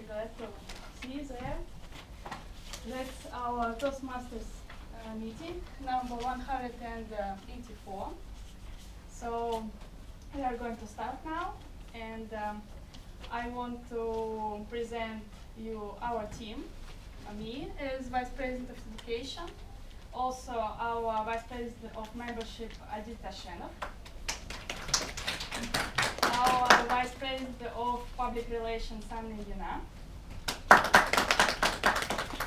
glad to see you there. That's our Toastmasters meeting, number 184. So we are going to start now, and I want to present you our team. Me as Vice President of Education, also our Vice President of Membership, Adita Shenov, our Vice President of Public Relations, Anna Yena,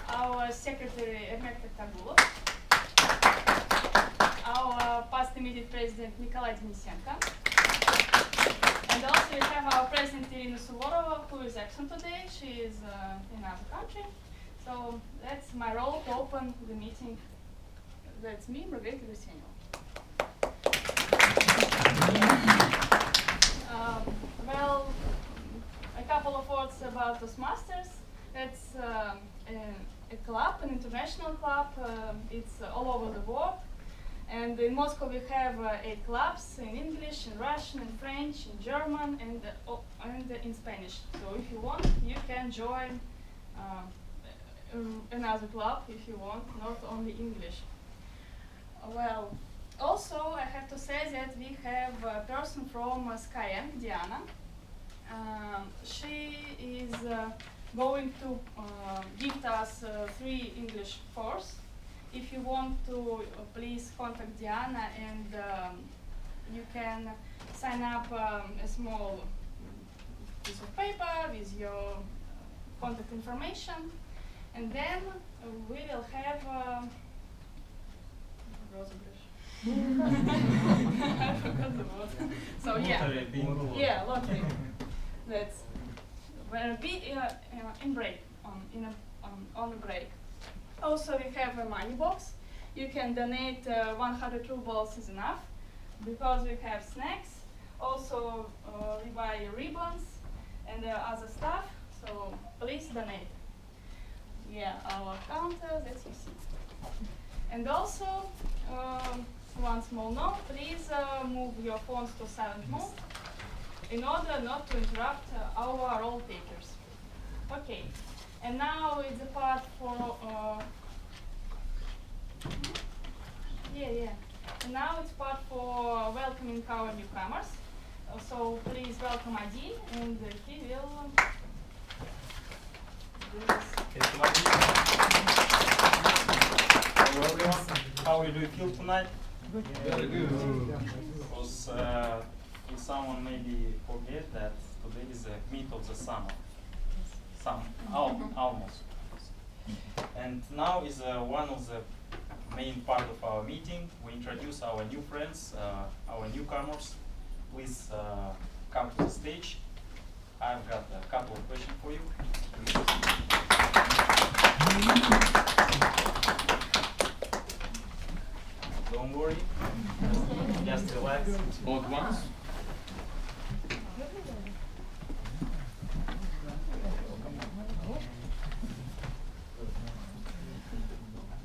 our Secretary, Ermek Tagulov, our past immediate President, Nikolai Denisenko, and also we have our President, Irina Suvorova, who is absent today. She is in another country. So that's my role to open the meeting. That's me, Margarita Vesenova. Well, a couple of words about Toastmasters. It's a club, an international club. It's all over the world. And in Moscow we have 8 clubs in English, in Russian, in French, in German, and in Spanish. So if you want, you can join another club if you want, not only English. Well, also I have to say that we have a person from Skyeng, Diana. She is going to give us 3 English courses. If you want to, please contact Diana, and you can sign up a small piece of paper with your contact information. And then we will have I forgot the word. So yeah, lottery. That's will be in break on a break. Also, we have a money box. You can donate 100 rubles is enough, because we have snacks. Also, we buy ribbons and other stuff. So please donate. Yeah, our counter, that's you see. And also, one small note, please move your phones to silent mode in order not to interrupt our role takers. Okay, and now it's the part for, And now it's part for welcoming our newcomers. So please welcome Adi, and he will do this. Hello everyone, how do you feel tonight? Good. Very good. Because if someone maybe forget that today is the meet of the summer. Almost. And now is one of the main part of our meeting. We introduce our new friends, our newcomers. Please come to the stage. I've got a couple of questions for you. Don't worry, just relax. All at once?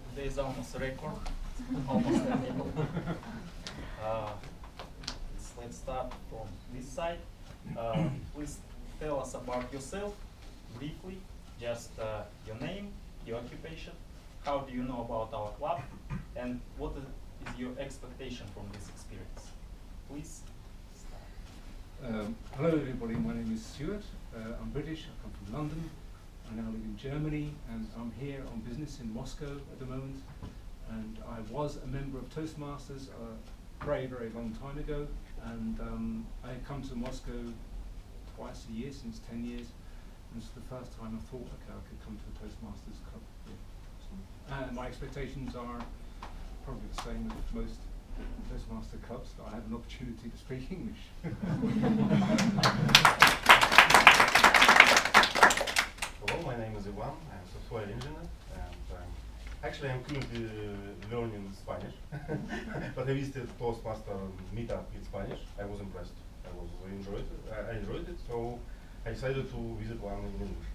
Today is almost a record. Almost a record. Let's start from this side. Please tell us about yourself briefly, just your name, your occupation, how do you know about our club, and what is your expectation from this experience? Please start. Hello everybody, my name is Stuart. I'm British, I come from London. I now live in Germany, and I'm here on business in Moscow at the moment. And I was a member of Toastmasters a very, very long time ago. And I come to Moscow twice a year since 10 years. And it's the first time I thought, okay, I could come to a Toastmasters club. And my expectations are probably the same as most Toastmaster clubs, that I have an opportunity to speak English. Hello, my name is Ivan. I'm a software engineer, and actually I'm currently learning Spanish. But I visited Toastmaster meetup in Spanish. I was impressed. I enjoyed it, so I decided to visit one in English.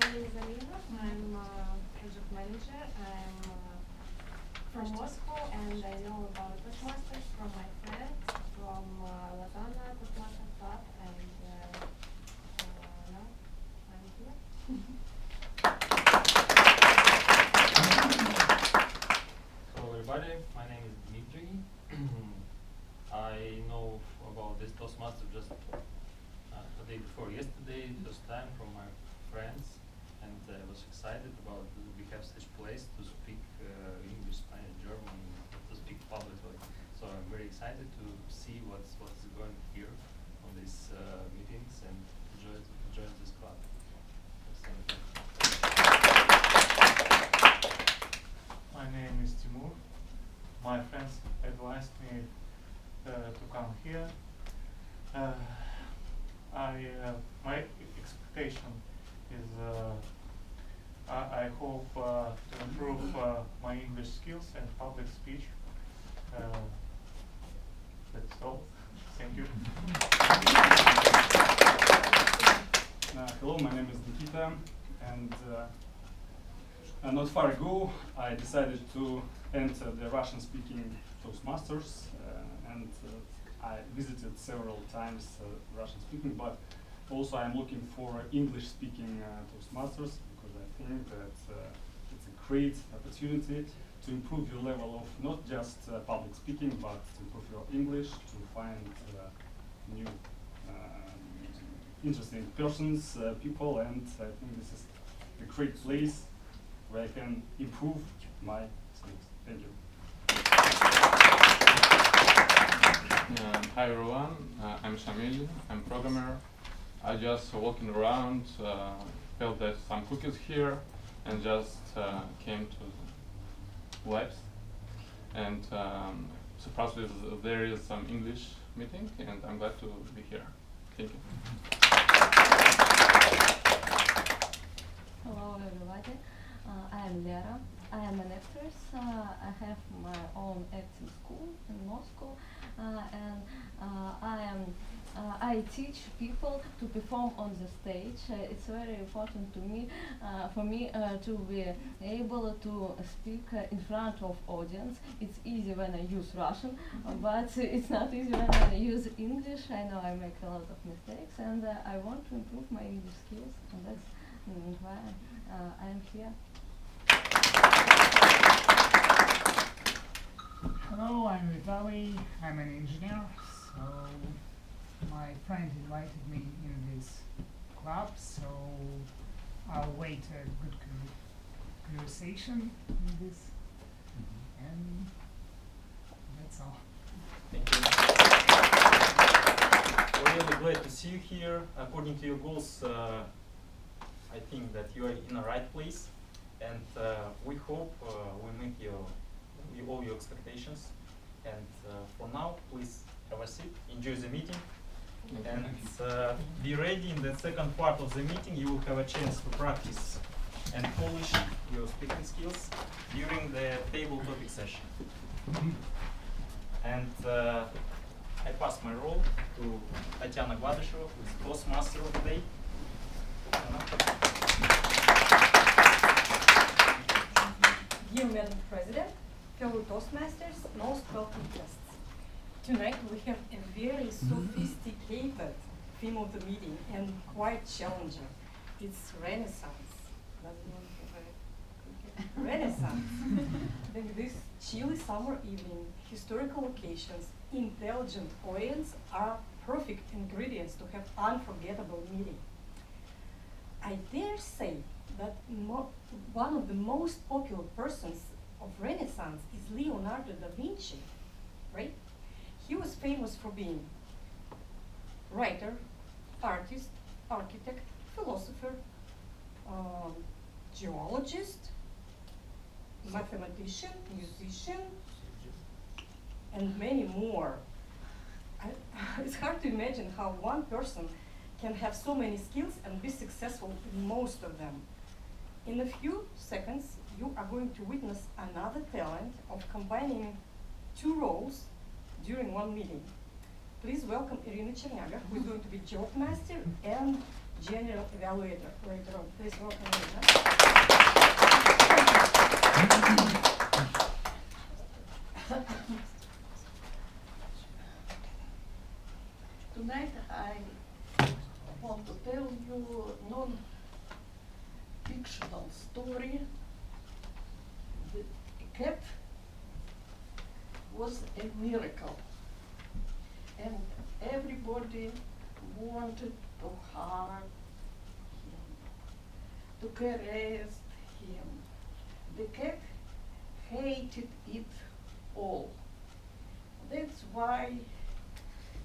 My name is Alina. I'm a project manager. I'm from Moscow, and I know about Toastmasters from my friends from from Lausanne, Toastmasters Club, and now I'm here. Hello everybody, my name is Dmitry. I know about this Toastmaster just the day before yesterday, first time from my friends, and I was excited about we have such place to speak English, Spanish, German, to speak publicly. So I'm very excited to see what's going here on these meetings and join this club. Thank you. My name is Timur. My friends advised me to come here. My expectation is I hope to improve my English skills and public speech. That's all. Thank you. Hello, my name is Nikita, and not far ago I decided to enter the Russian-speaking Toastmasters, and I visited several times Russian-speaking, but also I'm looking for English-speaking Toastmasters, because I think that it's a great opportunity to improve your level of not just public speaking, but to improve your English, to find new interesting persons, people, and I think this is a great place where I can improve my skills. Thank you. Hi everyone, I'm Shamil, I'm programmer. I just walking around, felt that some cookies here, and just came to labs. And surprisingly there is some English meeting, and I'm glad to be here. Thank you. Hello everybody, I am Lera. I am an actress. I have my own acting school in Moscow, and I teach people to perform on the stage. It's very important to me, for me to be able to speak in front of audience. It's easy when I use Russian, but it's not easy when I use English. I know I make a lot of mistakes, and I want to improve my English skills, and that's why I am here. Hello, I'm Vitaly. I'm an engineer. So my friend invited me in this club, so I'll wait a good conversation in this, and that's all. Thank you. We're really glad to see you here. According to your goals, I think that you are in the right place, and we hope we meet all your expectations. And for now, please have a seat, enjoy the meeting, and be ready. In the second part of the meeting, you will have a chance to practice and polish your speaking skills during the table topic session. And I pass my role to Tatiana Gladышeva, who is Toastmaster of the day. Dear Madam President, fellow Toastmasters, most welcome guests. Tonight we have a very sophisticated theme of the meeting and quite challenging. It's Renaissance. Renaissance. In this chilly summer evening, historical occasions, intelligent audience are perfect ingredients to have unforgettable meeting. I dare say that one of the most popular persons of Renaissance is Leonardo da Vinci, right? He was famous for being writer, artist, architect, philosopher, geologist, mathematician, musician, and many more. It's hard to imagine how one person can have so many skills and be successful in most of them. In a few seconds, you are going to witness another talent of combining two roles during one meeting. Please welcome Irina Chernyaga, who is going to be joke master and general evaluator later on. Please welcome Irina. Tonight I want to tell you non-fictional story. The cat was a miracle, and everybody wanted to hug him, to caress him. The cat hated it all. That's why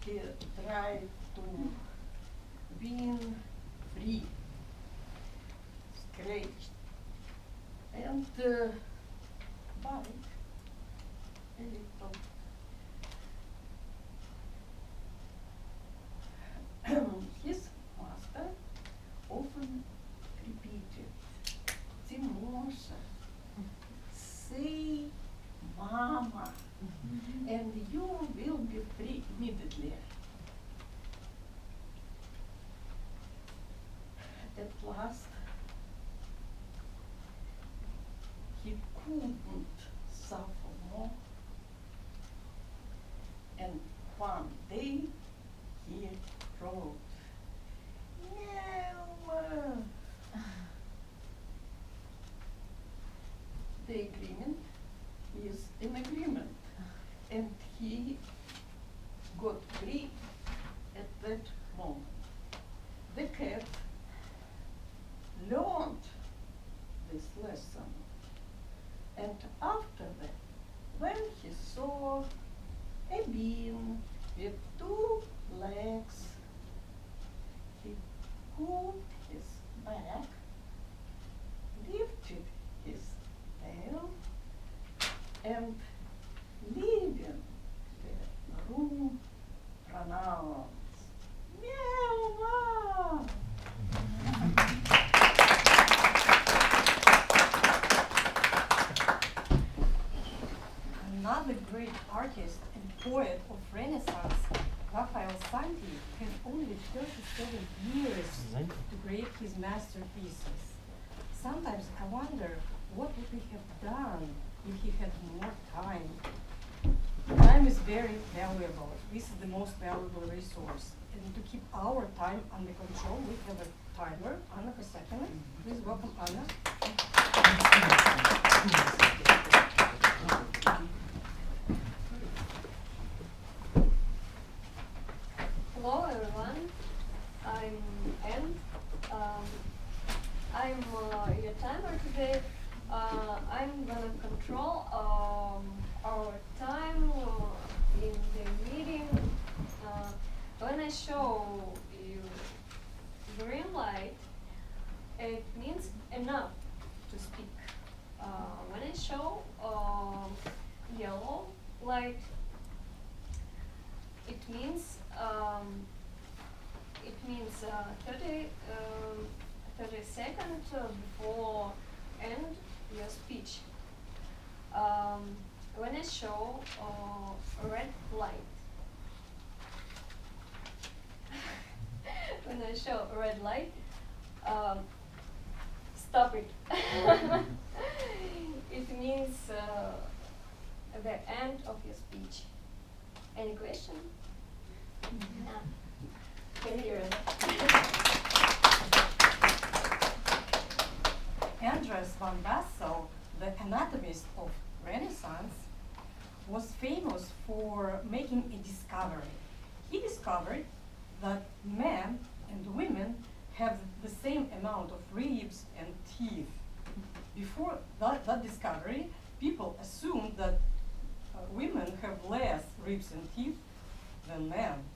he tried to be free, scratched, and bite a little. His master often repeated, Timosha, say mama, and you will be free immediately. At last, he couldn't suffer more, and one day he wrote, "Meow." The agreement is an agreement, and he got free at that moment. The cat learned this lesson, and after that, when he saw a bean with 2 legs, he pulled his back, lifted his tail, and leaving the room pronounced, "Meow." Another great artist and poet of Renaissance, Raphael Santi, had only 37 years to create his masterpieces. Sometimes I wonder what would he have done if he had more time. Time is very valuable. This is the most valuable resource. And to keep our time under control, we have a timer. Anna Kosakina. Please welcome Anna. Hello everyone, I'm Anne. I'm your timer today. I'm gonna control our time in the meeting. When I show you green light, it means enough to speak. When I show yellow light, it means 30 seconds before end your speech. When I show red light, when I show red light, stop it. It means the end of your speech. Any question? Can you hear it? Andres van Bassel, the anatomist of Renaissance, was famous for making a discovery. He discovered that men and women have the same amount of ribs and teeth. Before that discovery, people assumed that women have less ribs and teeth than men.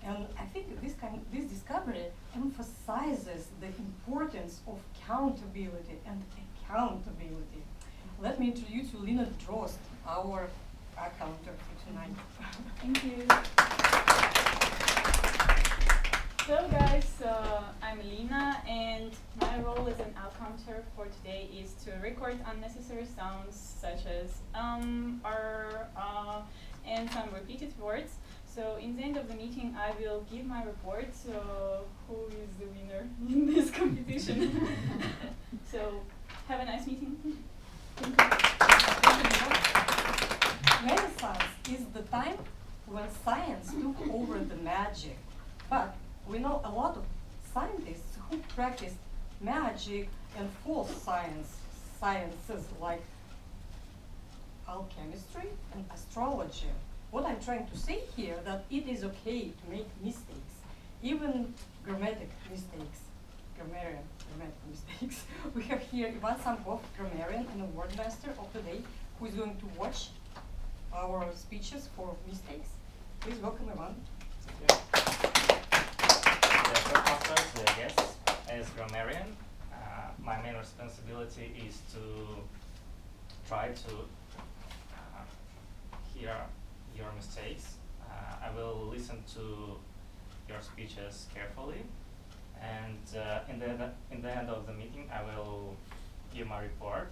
And I think this discovery emphasizes the importance of accountability and accountability. Let me introduce you Lina Drost, our accountant for tonight. Thank you. So guys, I'm Lina, and my role as an accountant for today is to record unnecessary sounds such as and some repeated words. So in the end of the meeting, I will give my report. So who is the winner in this competition? So have a nice meeting. Renaissance is the time when science took over the magic. But we know a lot of scientists who practice magic and false sciences like alchemistry and astrology. What I'm trying to say here that it is okay to make mistakes, even grammatical mistakes. We have here Ivan Sampov, grammarian and a word master of the day, who is going to watch our speeches for mistakes. Please welcome Ivan. The Toastbusters, the guests, as grammarian, my main responsibility is to try to hear your mistakes. I will listen to your speeches carefully, and in the end of the meeting, I will give my report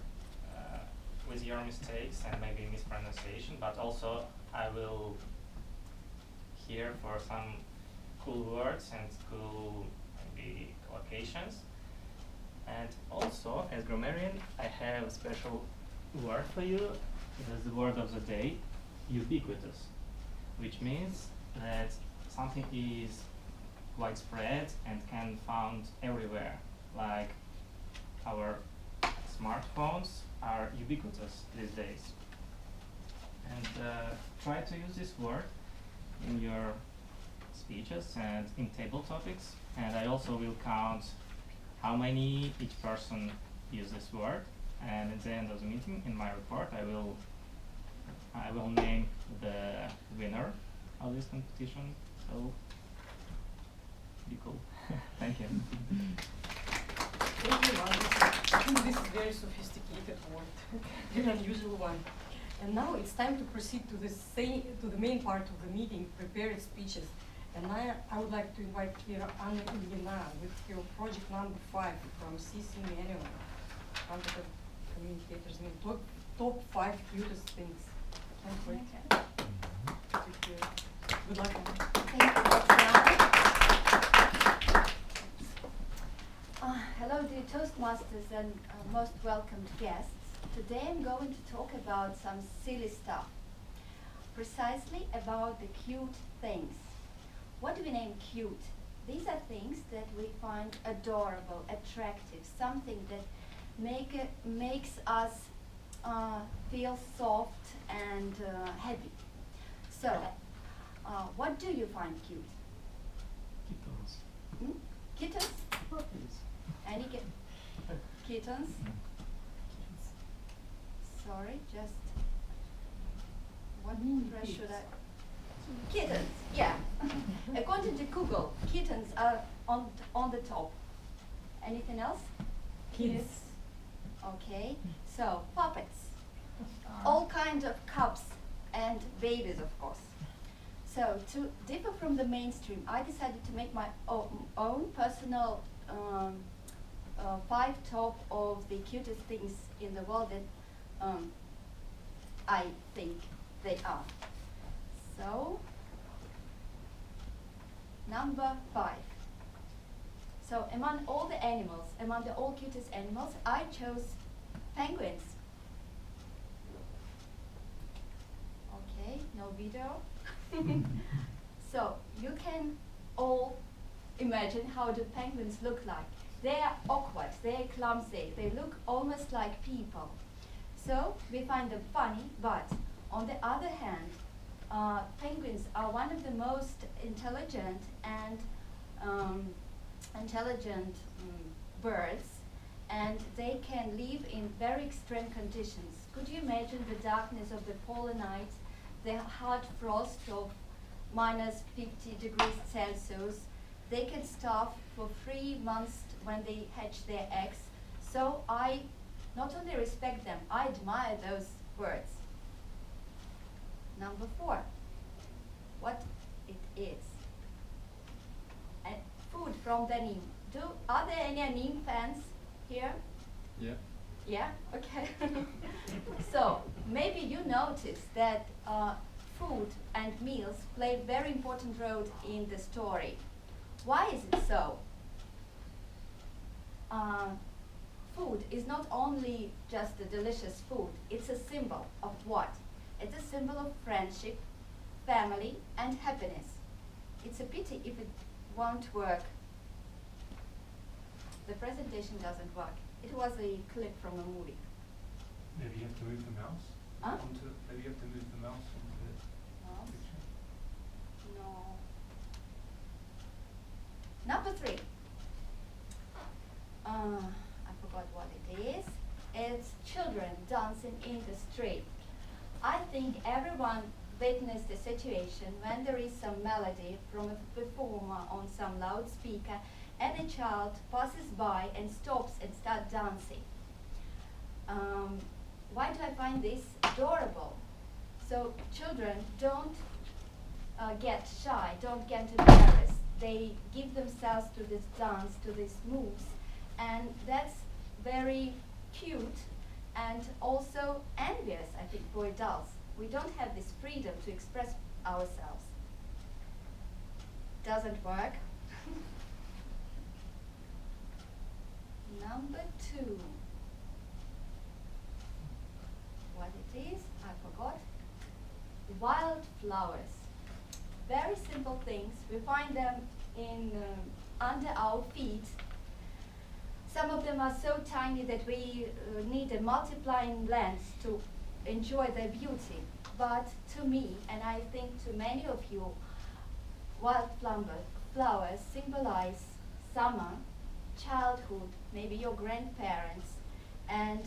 with your mistakes and maybe mispronunciation, but also I will hear for some cool words and cool maybe collocations. And also, as grammarian, I have a special word for you. It is the word of the day, ubiquitous, which means that something is widespread and can be found everywhere, like our smartphones are ubiquitous these days. And try to use this word in your speeches and in table topics, and I also will count how many each person use this word, and at the end of the meeting in my report I will name the winner of this competition. So be cool. Thank you. Thank you, Ivan. I think this is a very sophisticated word, an unusual one. And now it's time to proceed to the main part of the meeting, prepared speeches. And I would like to invite here Anna Ilyina with her project number 5 from CC Manual, Competent Communicators, top 5 cutest things. Can't wait. Okay. Good luck, Anna. Thank you, hello, dear Toastmasters and most welcomed guests. Today I'm going to talk about some silly stuff, precisely about the cute things. What do we name cute? These are things that we find adorable, attractive, something that makes us feel soft and happy. So, what do you find cute? Kittens. Hmm? Kittens? Puppies. Any kittens? Sorry, just what press should I? Kittens, yeah. According to Google, kittens are on the top. Anything else? Kids. Okay, so puppets. All kinds of cubs and babies, of course. So to differ from the mainstream, I decided to make my own personal 5 top of the cutest things in the world that I think they are. So, number 5. So among all the animals, among the all cutest animals, I chose penguins. Okay, no video. So you can all imagine how the penguins look like. They are awkward, they are clumsy, they look almost like people. So we find them funny, but on the other hand, penguins are one of the most intelligent and birds, and they can live in very extreme conditions. Could you imagine the darkness of the polar night, the hard frost of -50 degrees Celsius? They can starve for 3 months when they hatch their eggs. So I not only respect them, I admire those birds. Number 4, what it is. Food from the anime. Are there any anime fans here? Yeah. Yeah, okay. So maybe you noticed that food and meals play a very important role in the story. Why is it so? Food is not only just a delicious food, it's a symbol of what? It's a symbol of friendship, family, and happiness. It's a pity if it won't work. The presentation doesn't work. It was a clip from a movie. Maybe you have to move the mouse. Huh? Maybe you have to move the mouse onto the Mouse? picture. No. Number 3. I forgot what it is. It's children dancing in the street. I think everyone witnessed a situation when there is some melody from a performer on some loudspeaker and a child passes by and stops and starts dancing. Why do I find this adorable? So children don't get shy, don't get embarrassed. They give themselves to this dance, to these moves, and that's very cute and also envious, I think, for adults. We don't have this freedom to express ourselves. Doesn't work. Number 2. What it is, I forgot. Wildflowers. Very simple things. We find them in under our feet. Some of them are so tiny that we need a multiplying lens to enjoy their beauty. But to me, and I think to many of you, wildflowers symbolize summer, childhood, maybe your grandparents, and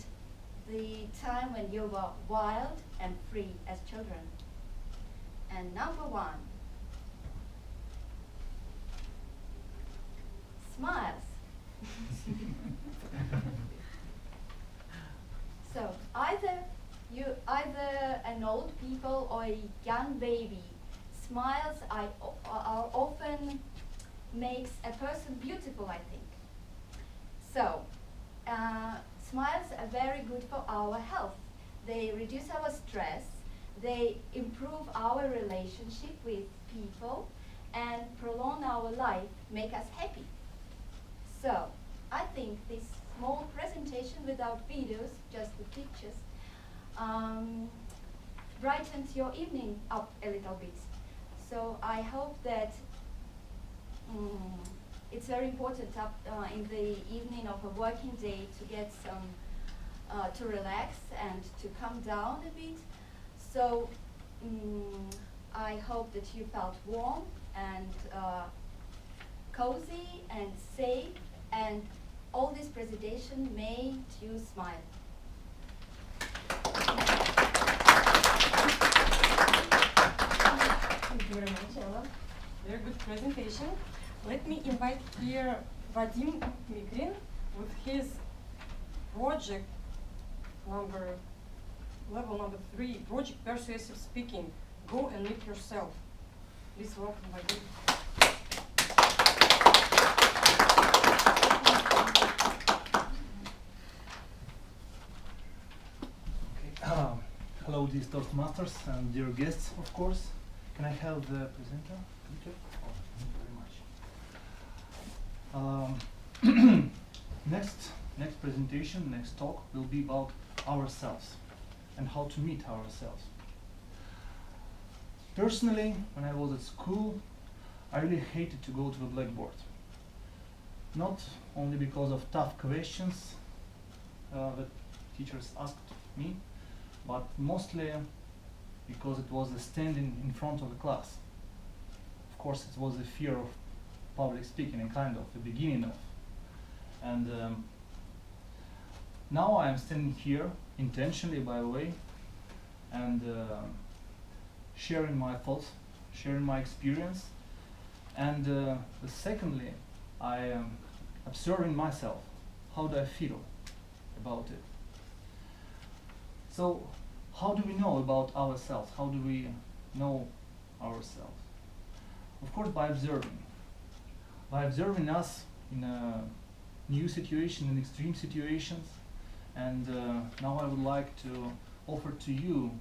the time when you were wild and free as children. And number 1, smiles. So either an old people or a young baby, smiles are often makes a person beautiful, I think. So smiles are very good for our health. They reduce our stress, they improve our relationship with people, and prolong our life, make us happy. So I think this small presentation without videos, just the pictures, brightens your evening up a little bit. So I hope that it's very important in the evening of a working day to get some, to relax and to calm down a bit. So I hope that you felt warm and cozy and safe, and all this presentation made you smile. Thank you very much, Ella. Very good presentation. Let me invite here Vadim Migrin with his project level number 3, project persuasive speaking. Go and meet yourself. Please welcome Vadim. Hello, dear Toastmasters and dear guests, of course. Can I have the presenter? Oh, thank you very much. Next presentation, next talk will be about ourselves and how to meet ourselves. Personally, when I was at school, I really hated to go to the blackboard. Not only because of tough questions that teachers asked me, but mostly because it was standing in front of the class. Of course, it was the fear of public speaking, and kind of the beginning of. And now I am standing here, intentionally by the way, and sharing my thoughts, sharing my experience, and secondly, I am observing myself. How do I feel about it? So, how do we know about ourselves? How do we know ourselves? Of course, by observing. By observing us in a new situation, in extreme situations. And now I would like to offer to you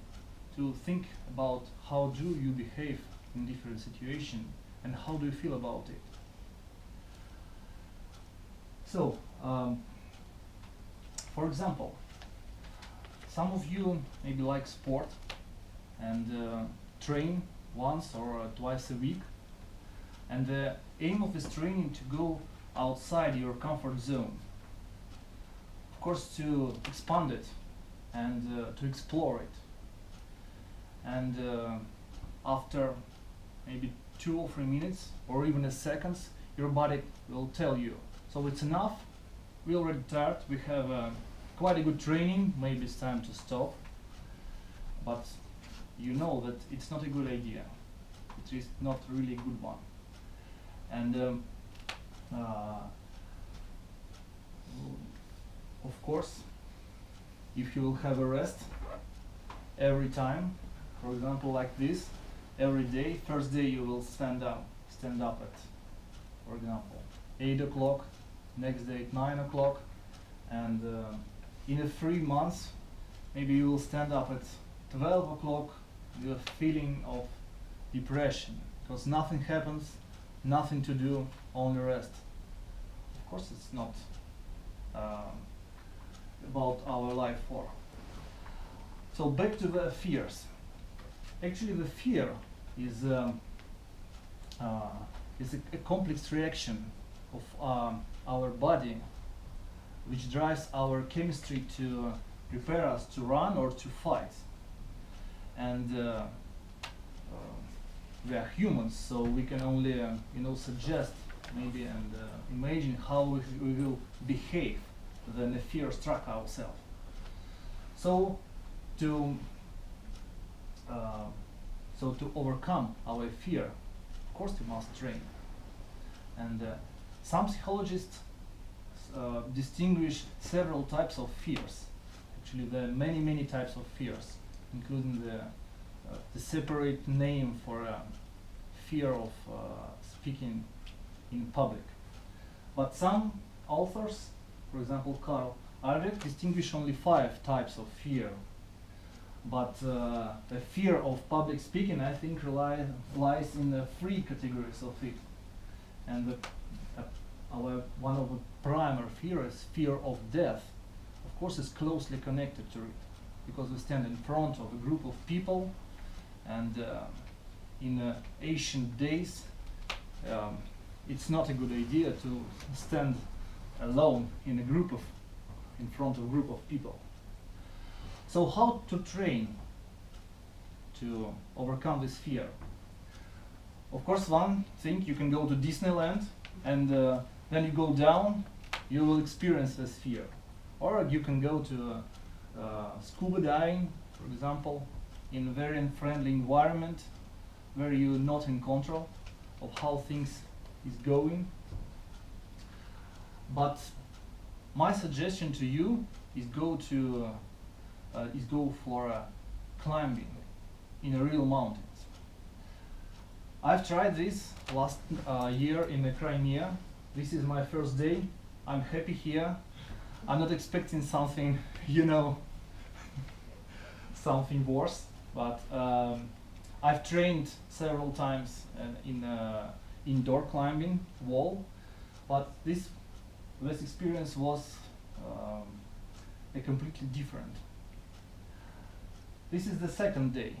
to think about how do you behave in different situations and how do you feel about it. So, for example, some of you maybe like sport and train once or twice a week. And the aim of this training to go outside your comfort zone. Of course, to expand it and to explore it. And after maybe 2 or 3 minutes or even a seconds, your body will tell you, so it's enough, we already tired, we have quite a good training, maybe it's time to stop. But you know that it's not a good idea. It is not really a good one. And of course, if you will have a rest every time, for example like this, every day, first day you will stand up at, for example, 8 o'clock, next day at 9 o'clock, and in a 3 months, maybe you will stand up at 12 o'clock with a feeling of depression, because nothing happens, nothing to do, only rest. Of course, it's not about our life for. So back to the fears. Actually, the fear is a complex reaction of our body, which drives our chemistry to prepare us to run or to fight. And we are humans, so we can only suggest maybe and imagine how we will behave when the fear struck ourselves. So to overcome our fear, of course we must train. And some psychologists distinguish several types of fears. Actually, there are many types of fears, including the separate name for fear of speaking in public. But some authors, for example Carl Albrecht, distinguish only 5 types of fear. But the fear of public speaking, I think, lies in the 3 categories of it. And one of the primary fears, fear of death, of course, is closely connected to it, because we stand in front of a group of people, and in ancient days, it's not a good idea to stand alone in front of a group of people. So how to train to overcome this fear? Of course, one thing, you can go to Disneyland, and then you go down, you will experience this fear. Or you can go to scuba diving, for example, in a very unfriendly environment where you're not in control of how things is going. But my suggestion to you is go for climbing in a real mountains. I've tried this last year in the Crimea. This is my first day. I'm happy here. I'm not expecting something, something worse. But I've trained several times in indoor climbing wall. But this experience was a completely different. This is the second day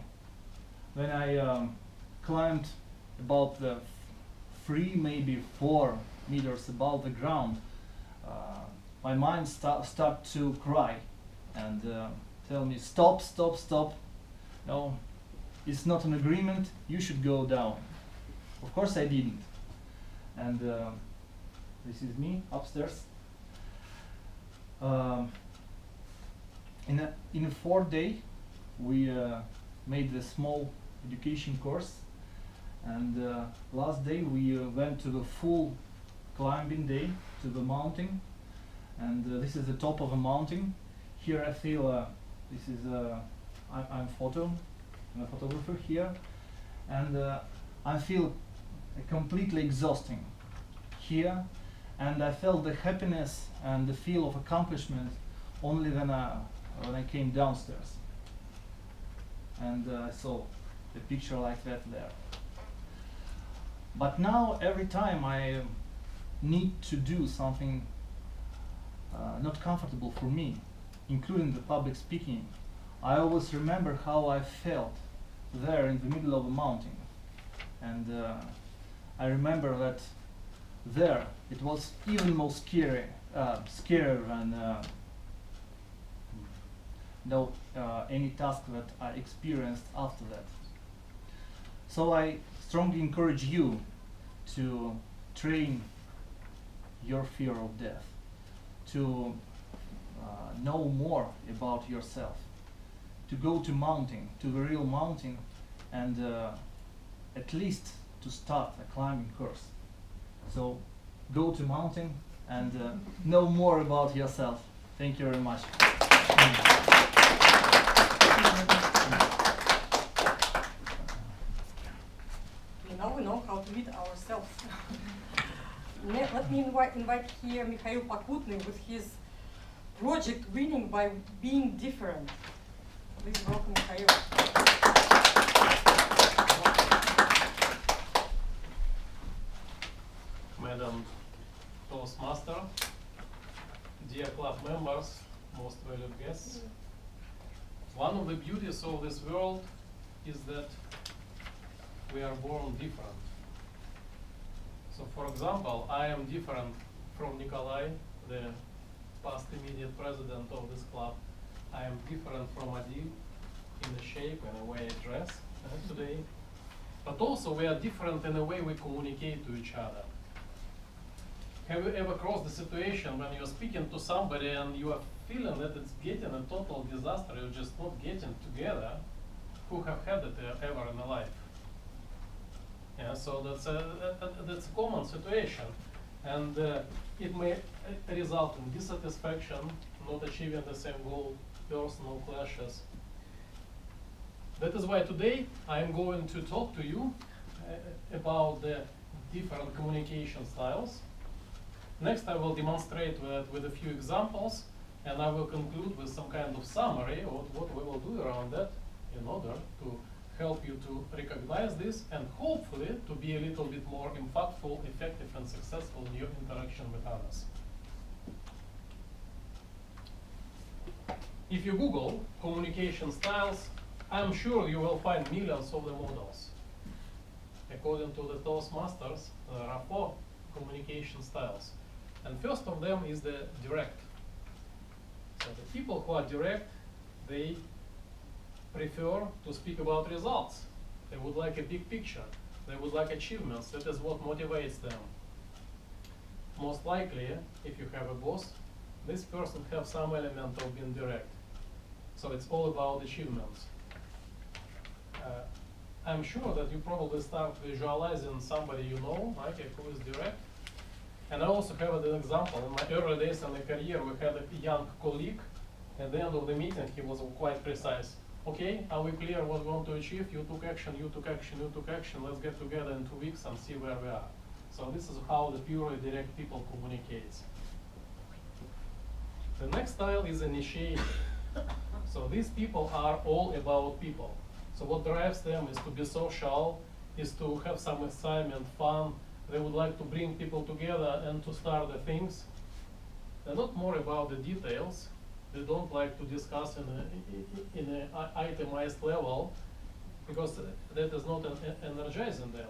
when I climbed about the 3, maybe 4 meters above the ground. My mind start to cry and tell me, stop. No, it's not an agreement, you should go down. Of course I didn't. And this is me upstairs. In a 4th day, we made a small education course, and last day we went to the full climbing day to the mountain, and this is the top of a mountain. Here I feel this is I'm a photographer here, and I feel completely exhausting here, and I felt the happiness and the feel of accomplishment only when I came downstairs, and I saw a picture like that there. But now every time I need to do something not comfortable for me, including the public speaking, I always remember how I felt there in the middle of a mountain. And I remember that there it was even more scary than any task that I experienced after that. So I strongly encourage you to train your fear of death, to know more about yourself, to go to mountain, to the real mountain, and at least to start a climbing course. So go to mountain and know more about yourself. Thank you very much. Now we know how to lead ourselves. Let me invite here Mikhail Pakutny with his project Winning by Being Different. Please welcome Mikhail. Madam Toastmaster, dear club members, most valued guests. One of the beauties of this world is that we are born different. So for example, I am different from Nikolai, the past immediate president of this club. I am different from Adil in the shape and the way I dress today. But also we are different in the way we communicate to each other. Have you ever crossed the situation when you're speaking to somebody and you are feeling that it's getting a total disaster, you're just not getting together? Who have had it ever in their life? Yeah, so that's a common situation, and it may result in dissatisfaction, not achieving the same goal, personal clashes. That is why today I am going to talk to you about the different communication styles. Next I will demonstrate with a few examples, and I will conclude with some kind of summary of what we will do around that in order to help you to recognize this and hopefully to be a little bit more impactful, effective and successful in your interaction with others. If you Google communication styles, I'm sure you will find millions of the models. According to the Toastmasters, there are 4 communication styles. And first of them is the direct. So the people who are direct, they prefer to speak about results. They would like a big picture. They would like achievements. That is what motivates them. Most likely, if you have a boss, this person has some element of being direct. So it's all about achievements. I'm sure that you probably start visualizing somebody you know, okay, who is direct. And I also have an example. In my early days in the career, we had a young colleague. At the end of the meeting, he was quite precise. Okay, are we clear what we want to achieve? You took action, you took action, you took action. Let's get together in 2 weeks and see where we are. So this is how the purely direct people communicates. The next style is initiative. So these people are all about people. So what drives them is to be social, is to have some excitement, fun. They would like to bring people together and to start the things. They're not more about the details. They don't like to discuss in an itemized level because that is not energizing them.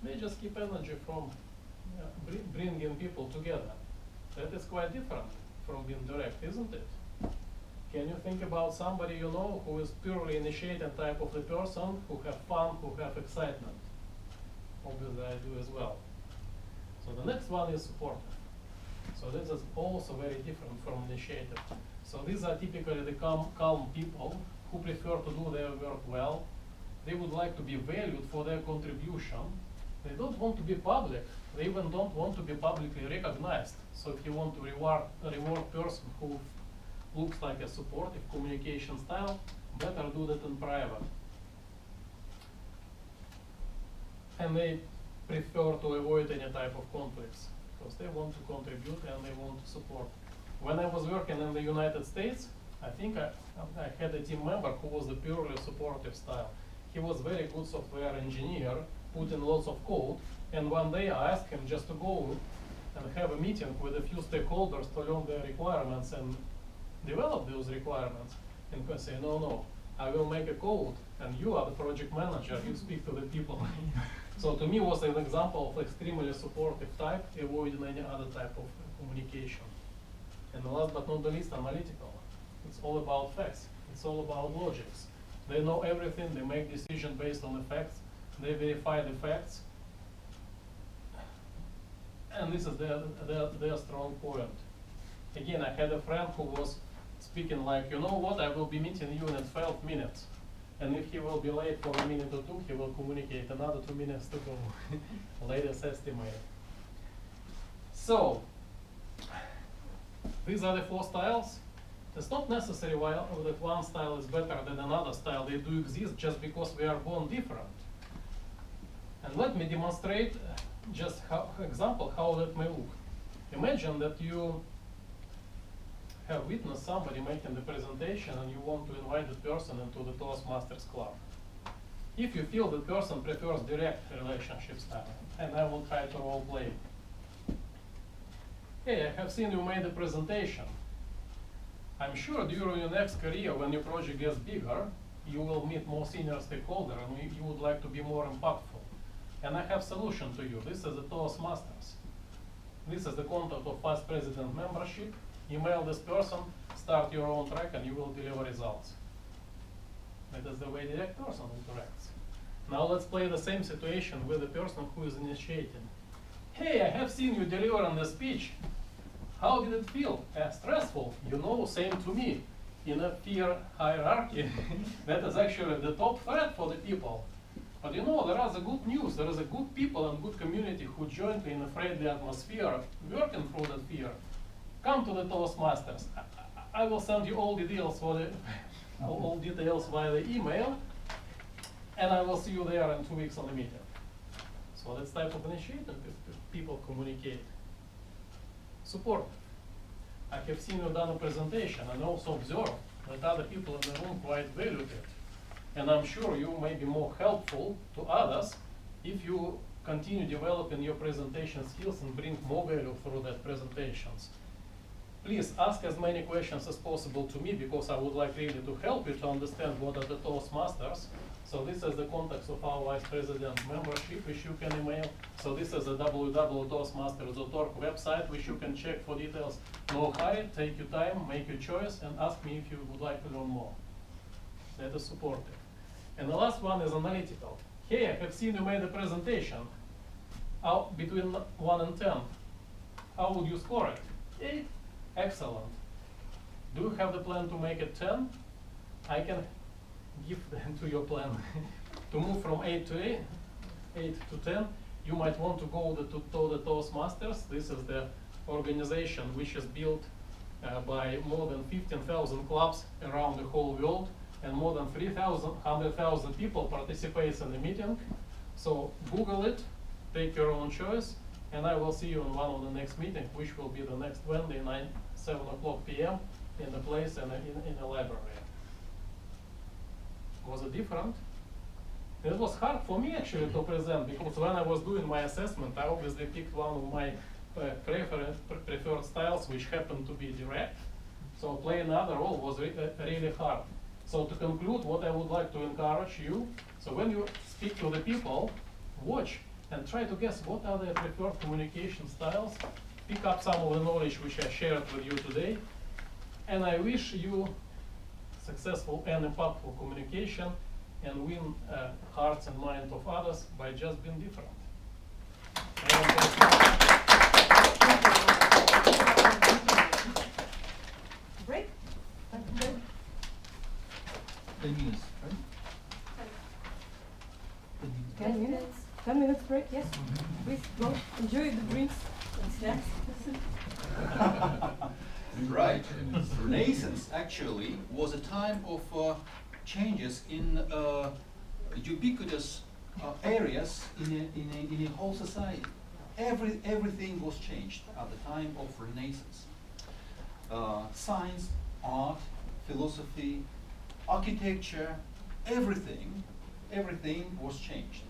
They just keep energy from bringing people together. That is quite different from being direct, isn't it? Can you think about somebody you know who is purely initiating type of the person, who have fun, who have excitement? Obviously I do as well. So the next one is supportive. So this is also very different from initiative. So these are typically the calm people who prefer to do their work well. They would like to be valued for their contribution. They don't want to be public. They even don't want to be publicly recognized. So if you want to reward person who looks like a supportive communication style, better do that in private. And they prefer to avoid any type of conflicts because they want to contribute and they want to support. When I was working in the United States, I think I had a team member who was the purely supportive style. He was very good software engineer, put in lots of code, and one day I asked him just to go and have a meeting with a few stakeholders to learn their requirements and develop those requirements. And he say, no, I will make a code, and you are the project manager, you speak to the people. So to me was an example of extremely supportive type, avoiding any other type of communication. And last but not the least, analytical. It's all about facts. It's all about logics. They know everything, they make decisions based on the facts, they verify the facts. And this is their strong point. Again, I had a friend who was speaking like, you know what, I will be meeting you in 12 minutes. And if he will be late for a minute or two, he will communicate another 2 minutes to go. Latest estimate. So, these are the 4 styles. It's not necessary that one style is better than another style. They do exist just because we are born different. And let me demonstrate just example how that may look. Imagine that you have witnessed somebody making the presentation and you want to invite the person into the Toastmasters club. If you feel the person prefers direct relationship style, and I will try to role play. Hey, I have seen you made a presentation. I'm sure during your next career, when your project gets bigger, you will meet more senior stakeholders and you would like to be more impactful. And I have a solution to you. This is the Toastmasters. This is the contact of Vice President membership. Email this person, start your own track, and you will deliver results. That is the way direct person interacts. Now let's play the same situation with the person who is initiating. Hey, I have seen you deliver on the speech. How did it feel? Stressful. You know, same to me. In a peer hierarchy, that is actually the top threat for the people. But you know, there is a good news. There is a good people and good community who jointly in a friendly atmosphere, working through that fear. Come to the Toastmasters. I will send you all the details for the all details via the email, and I will see you there in 2 weeks on the meeting. So that's type of initiative if people communicate. Support. I have seen you done a presentation and also observe that other people in the room quite valued it. And I'm sure you may be more helpful to others if you continue developing your presentation skills and bring more value through that presentations. Please ask as many questions as possible to me because I would like really to help you to understand what are the Toastmasters. So this is the context of our Vice President membership, which you can email. So this is the www.toastmasters.org website, which you can check for details. No hurry, take your time, make your choice, and ask me if you would like to learn more. That is supportive. And the last one is analytical. Hey, I have seen you made a presentation. Between 1 and 10, how would you score it? 8. Excellent. Do you have the plan to make it 10? I can give them to your plan. To move from 8 to 10, you might want to go to the Toastmasters. This is the organization which is built by more than 15,000 clubs around the whole world, and more than 100,000 people participates in the meeting. So Google it, take your own choice, and I will see you in one of the next meetings, which will be the next Wednesday, 7 o'clock p.m. in the place and in the library. Was it different? It was hard for me actually to present, because when I was doing my assessment, I obviously picked one of my preferred styles, which happened to be direct. So playing another role was really hard. So to conclude, what I would like to encourage you, so when you speak to the people, watch and try to guess what are their preferred communication styles, pick up some of the knowledge which I shared with you today, and I wish you successful and impactful communication and win hearts and minds of others by just being different. Break? 10 minutes, right? 10 minutes? 10 minutes break, yes. Please go enjoy the drinks and snacks. Right. Renaissance actually was a time of changes in ubiquitous areas in a whole society. Everything was changed at the time of Renaissance. Science, art, philosophy, architecture, everything was changed.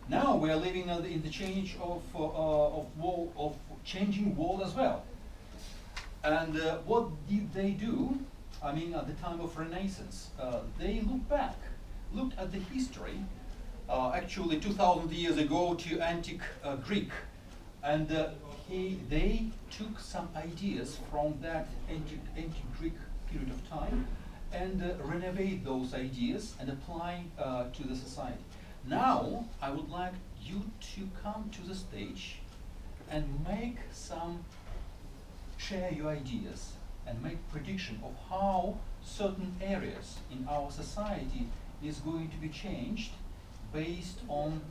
Now we are living in the change of changing world as well. And what did they do? I mean at the time of Renaissance, they looked at the history, actually 2,000 years ago to antique Greek, and they took some ideas from that antique Greek period of time and renovate those ideas and apply to the society. Now I would like you to come to the stage and share your ideas and make prediction of how certain areas in our society is going to be changed based on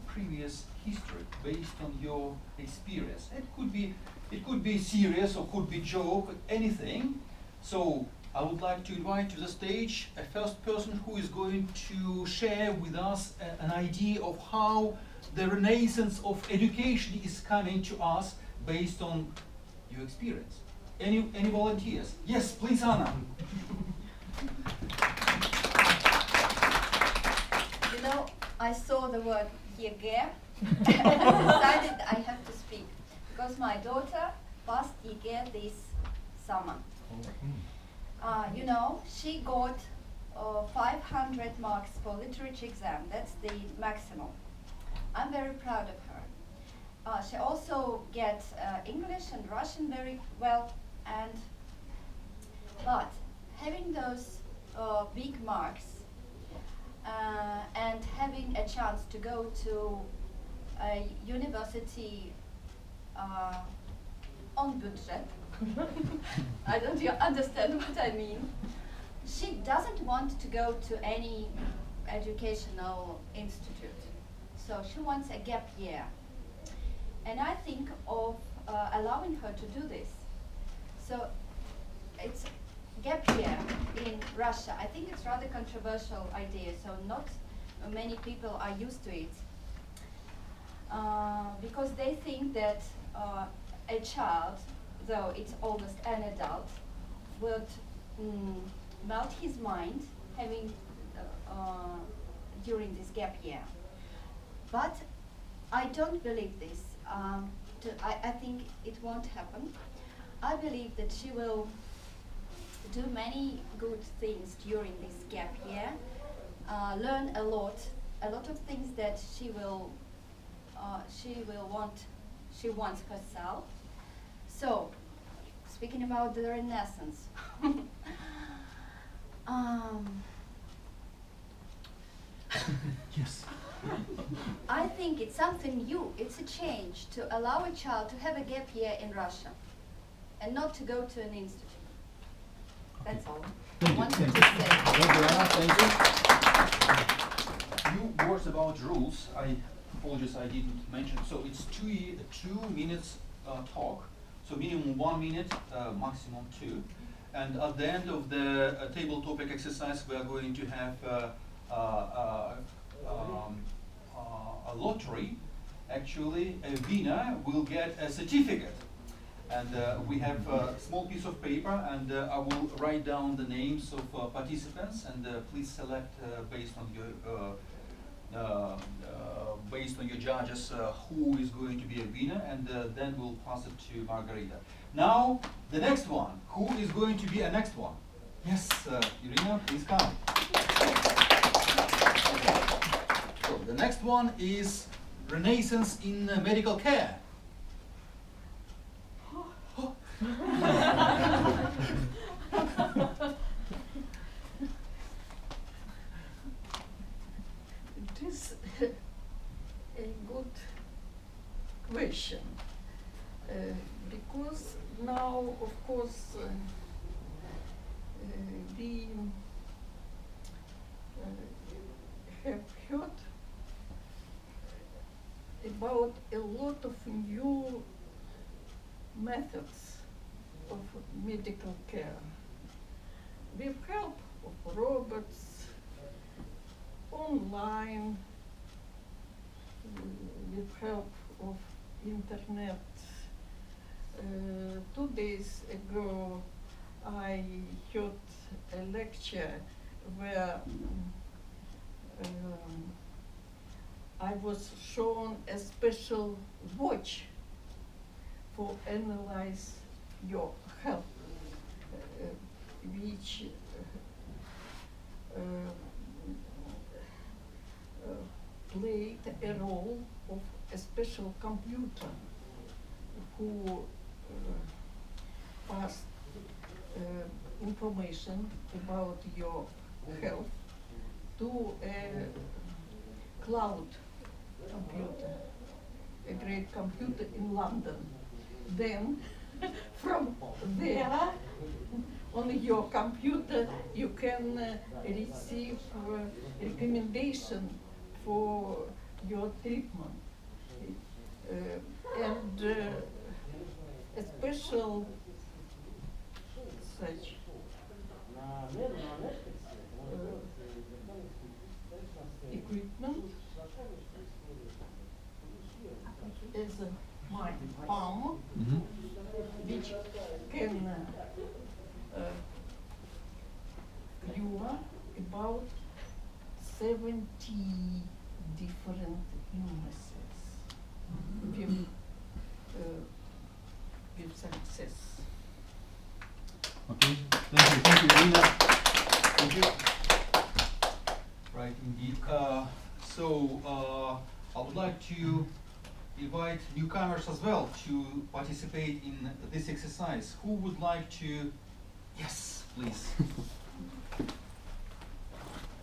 previous history, based on your experience. It could be serious or could be joke, anything. So I would like to invite to the stage a first person who is going to share with us an idea of how the renaissance of education is coming to us based on your experience. Any volunteers? Yes, please, Anna. You know, I saw the word YEGE and decided I have to speak because my daughter passed YEGE this summer. You know, she got 500 marks for literature exam. That's the maximum. I'm very proud of her. She also gets English and Russian very well, but having those big marks and having a chance to go to a university on budget, I don't understand what I mean. She doesn't want to go to any educational institute, so she wants a gap year. And I think of allowing her to do this. So it's gap year in Russia. I think it's rather controversial idea, so not many people are used to it. Because they think that a child, though it's almost an adult, would melt his mind having during this gap year. But I don't believe this. I think it won't happen. I believe that she will do many good things during this gap year, learn a lot of things that she wants herself. So, speaking about the Renaissance, yes. I think it's something new. It's a change to allow a child to have a gap year in Russia and not to go to an institute. That's all I wanted to say. Thank you, Anna. Thank you. Few words about rules. I apologize I didn't mention. So it's 2 minutes talk. So minimum 1 minute, maximum 2. And at the end of the table topic exercise, we are going to have a lottery. Actually, a winner will get a certificate. And we have a small piece of paper, and I will write down the names of participants, and please select based on your judges who is going to be a winner, and then we'll pass it to Margarita. Now, the next one. Who is going to be a next one? Yes, Irina, please come. So the next one is Renaissance in medical care. It is a good question because now, of course, we have heard about a lot of new methods of medical care with help of robots, online, with help of internet. 2 days ago I heard a lecture where I was shown a special watch for analyze your health. which played a role of a special computer who passed information about your health to a cloud computer, a great computer in London. Then, from there, on your computer, you can receive recommendation for your treatment. And a special such equipment is my palm, which can cure about 70 different illnesses with success. Okay, thank you, Irina. Thank you. Right, indeed. I would like to invite newcomers as well to participate in this exercise. Who would like to? Yes, please.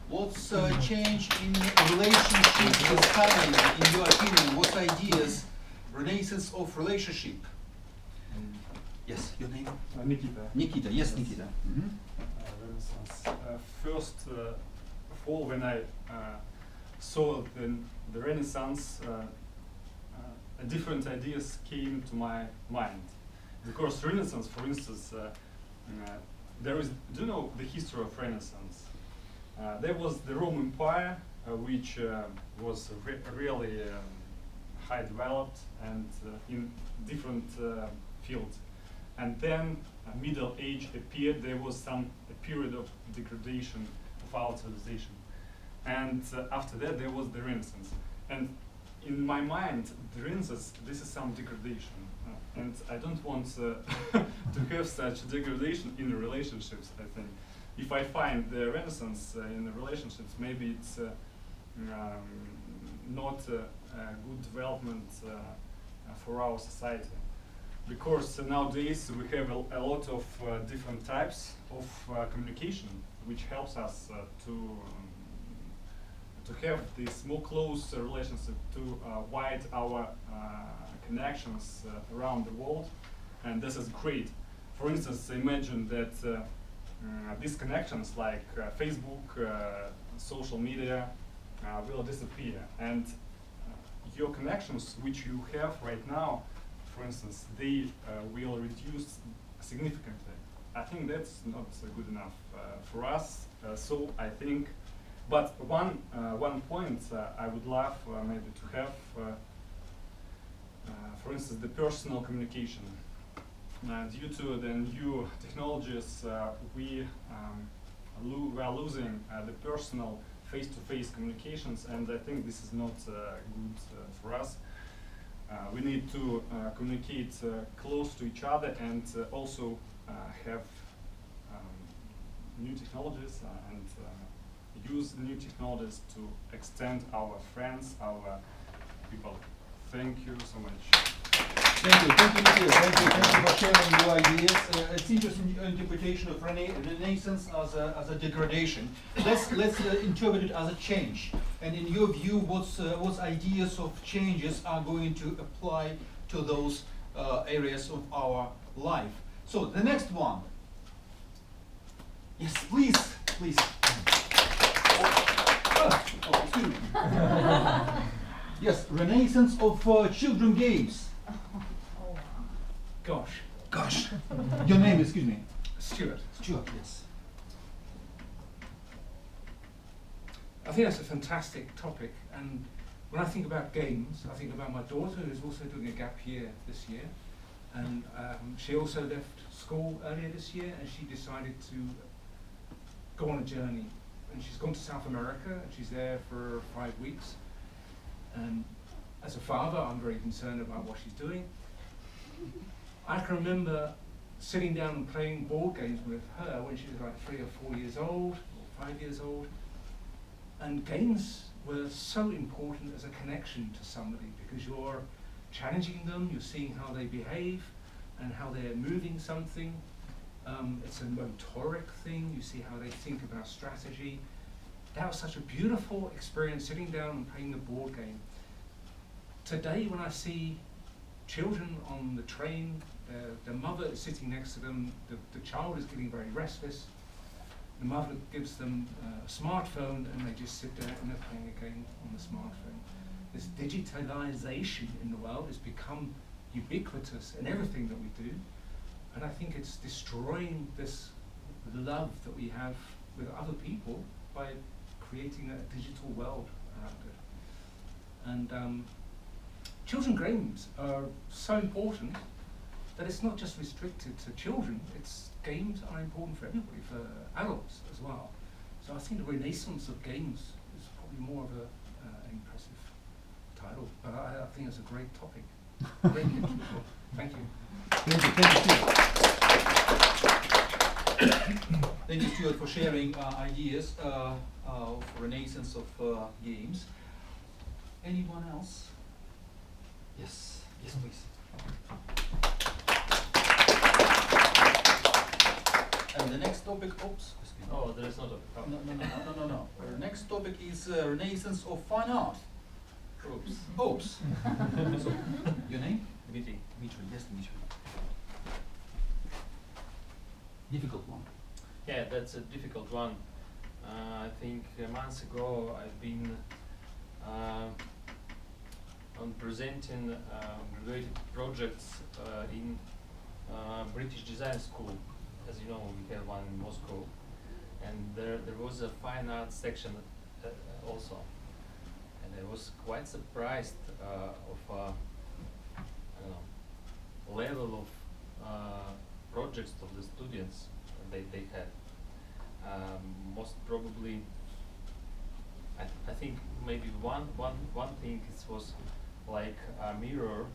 What's changed in relationships is happening, in your opinion? What ideas? Renaissance of relationship. Yes, your name? Nikita. Nikita, yes, Nikita. Renaissance. First of all, when I saw the Renaissance, different ideas came to my mind. Because Renaissance, for instance, do you know the history of Renaissance? There was the Roman Empire, which was really high developed and in different fields. And then Middle Age appeared. There was a period of degradation of our civilization. And after that, there was the Renaissance. And in my mind, the Renaissance, this is some degradation. And I don't want to have such degradation in relationships, I think. If I find the Renaissance in the relationships, maybe it's not a good development for our society. Because nowadays we have a lot of different types of communication, which helps us to have this more close relationship, to widen our connections around the world, and this is great. For instance, imagine that these connections like Facebook, social media will disappear, and your connections which you have right now, for instance, they will reduce significantly. I think that's not good enough for us. So I think, but one point I would love maybe to have, for instance, the personal communication. Due to the new technologies, we are losing the personal face-to-face communications, and I think this is not good for us. We need to communicate close to each other and also have new technologies and use new technologies to extend our friends, our people. Thank you so much. Thank you, Nikita. Thank you for sharing your ideas. It's interesting interpretation of Renaissance as a degradation. Let's interpret it as a change. And in your view, what ideas of changes are going to apply to those areas of our life? So the next one. Yes, please, please. Oh, excuse me. Yes, Renaissance of children games. Gosh. Your name, excuse me. Stuart. Stuart, yes. I think that's a fantastic topic, and when I think about games, I think about my daughter who's also doing a gap year this year, and she also left school earlier this year, and she decided to go on a journey, and she's gone to South America, and she's there for 5 weeks, and as a father, I'm very concerned about what she's doing. I can remember sitting down and playing board games with her when she was like 3 or 4 years old, or 5 years old. And games were so important as a connection to somebody, because you're challenging them, you're seeing how they behave and how they're moving something. It's a motoric thing, you see how they think about strategy. That was such a beautiful experience, sitting down and playing the board game. Today, when I see children on the train, the mother is sitting next to them, the child is getting very restless, the mother gives them a smartphone and they just sit there and they're playing a game on the smartphone. This digitalization in the world has become ubiquitous in everything that we do, and I think it's destroying this love that we have with other people by creating a digital world around it. And children games are so important that it's not just restricted to children, games are important for everybody, for adults as well. So I think the renaissance of games is probably more of an impressive title, but I think it's a great topic. Great contribution. Thank you. Thank you. Thank you, Stuart, for sharing ideas of renaissance of games. Anyone else? Yes, yes, please. And the next topic, oops. Oh, there is no topic. No. The next topic is renaissance of fine art. Oops. Oops. So, your name? Dmitry. Dmitry, yes, Dmitry. Difficult one. Yeah, that's a difficult one. I think months ago I've been on presenting graduated projects in British Design School. As you know, we have one in Moscow, and there was a fine arts section also, and I was quite surprised of I don't know, level of projects of the students they had. Most probably, I think maybe one thing was like a mirror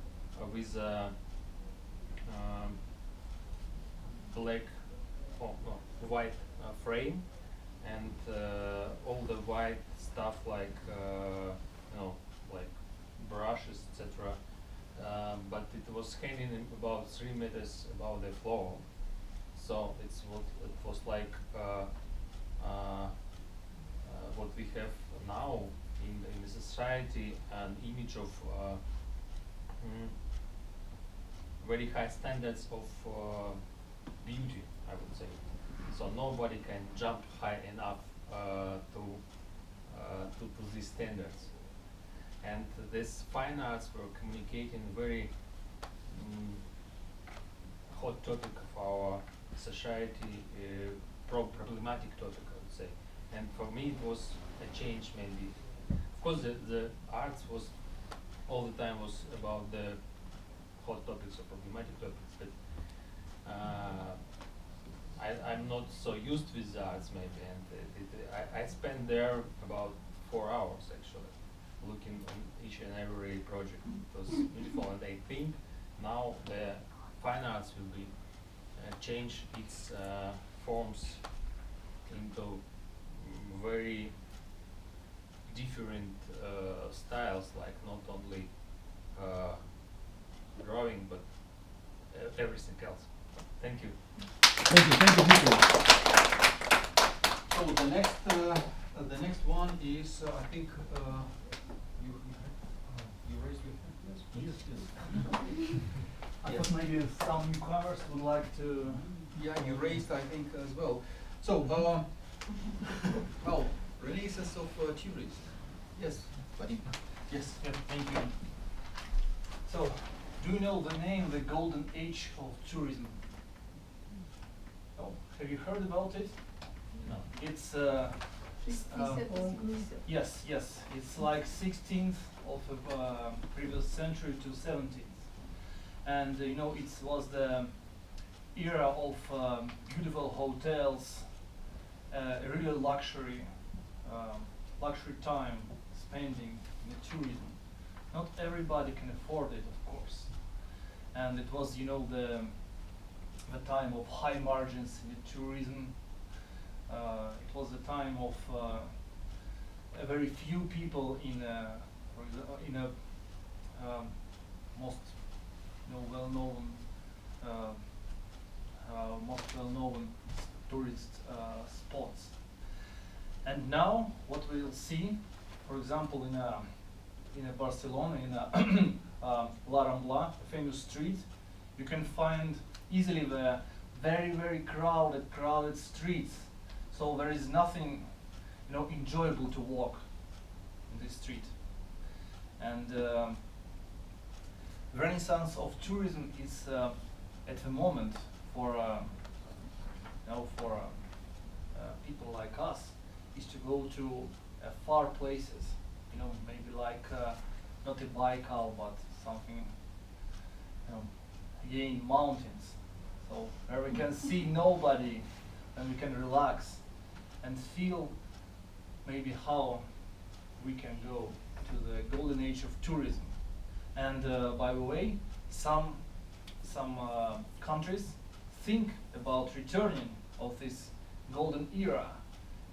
with a black, white frame, and all the white stuff like like brushes, etc. But it was hanging about 3 meters above the floor, so it was like what we have now in the society, an image of very high standards of beauty, I would say. So nobody can jump high enough to these standards. And these fine arts were communicating very hot topic of our society, problematic topic, I would say. And for me, it was a change, maybe. Of course, the arts was all the time was about the hot topics or problematic topics, but I'm not so used with the arts, maybe, and I spent there about 4 hours actually, looking on each and every project. It was beautiful, and I think now the fine arts will be change its forms into very different styles, like not only drawing but everything else. Thank you. Thank you, Dmitry. So the next one is I think you raised your hand. Yes, yes. I thought maybe some newcomers would like to. Yeah, you raised, I think, as well. So, well, renaissance of tourism. Yes, buddy. Yes. Yeah, thank you. So, do you know the name, the golden age of tourism? Oh, have you heard about it? No. It's yes, yes. It's like 16th of previous century to 17th, and you know it was the era of beautiful hotels, really luxury time spending in tourism. Not everybody can afford it, of course, and it was, you know, the the time of high margins in tourism. It was the time of a very few people in a most well-known tourist spots. And now, what we'll see, for example, in Barcelona, in La Rambla, a famous street, you can find easily the very crowded streets. So there is nothing, enjoyable to walk in this street. And the renaissance of tourism is at the moment for people like us is to go to far places, maybe like not a Baikal, but something, again, mountains. So where we can see nobody and we can relax and feel maybe how we can go to the golden age of tourism. And by the way, some countries think about returning of this golden era,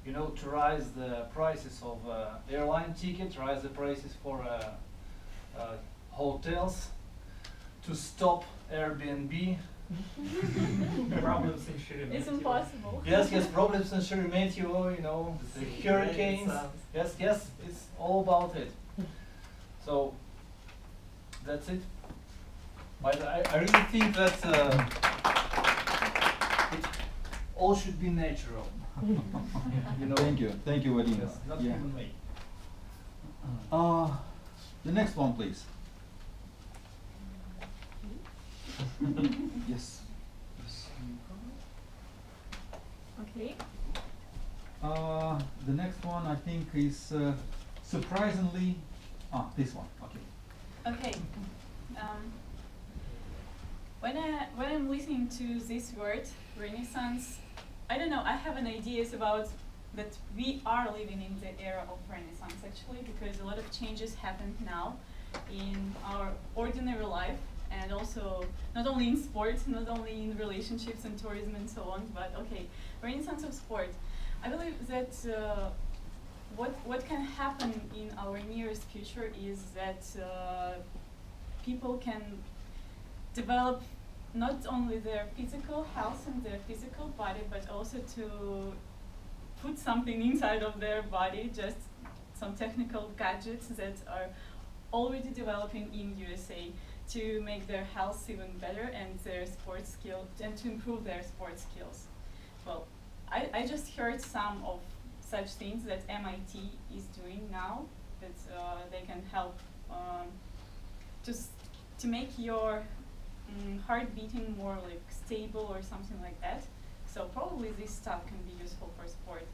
to rise the prices of airline tickets, rise the prices for hotels, to stop Airbnb. Problems in Sheremetyevo. It's impossible. Yes, problems in Sheremetyevo, the hurricanes. Yes, it's all about it. So that's it. But I really think that it all should be natural. Thank you, Vadim. Yes, not human made. The next one, please. Yes. Okay. The next one I think is surprisingly this one. Okay. Okay. When I'm listening to this word, Renaissance, I don't know, I have an idea about that we are living in the era of Renaissance actually, because a lot of changes happen now in our ordinary life, and also not only in sports, not only in relationships and tourism and so on, but okay, Renaissance of sport. I believe that what can happen in our nearest future is that people can develop not only their physical health and their physical body, but also to put something inside of their body, just some technical gadgets that are already developing in USA to make their health even better and their sports skills, and to improve their sports skills. Well, I just heard some of such things that MIT is doing now, that they can help to make your heart beating more like stable or something like that. So probably this stuff can be useful for sport.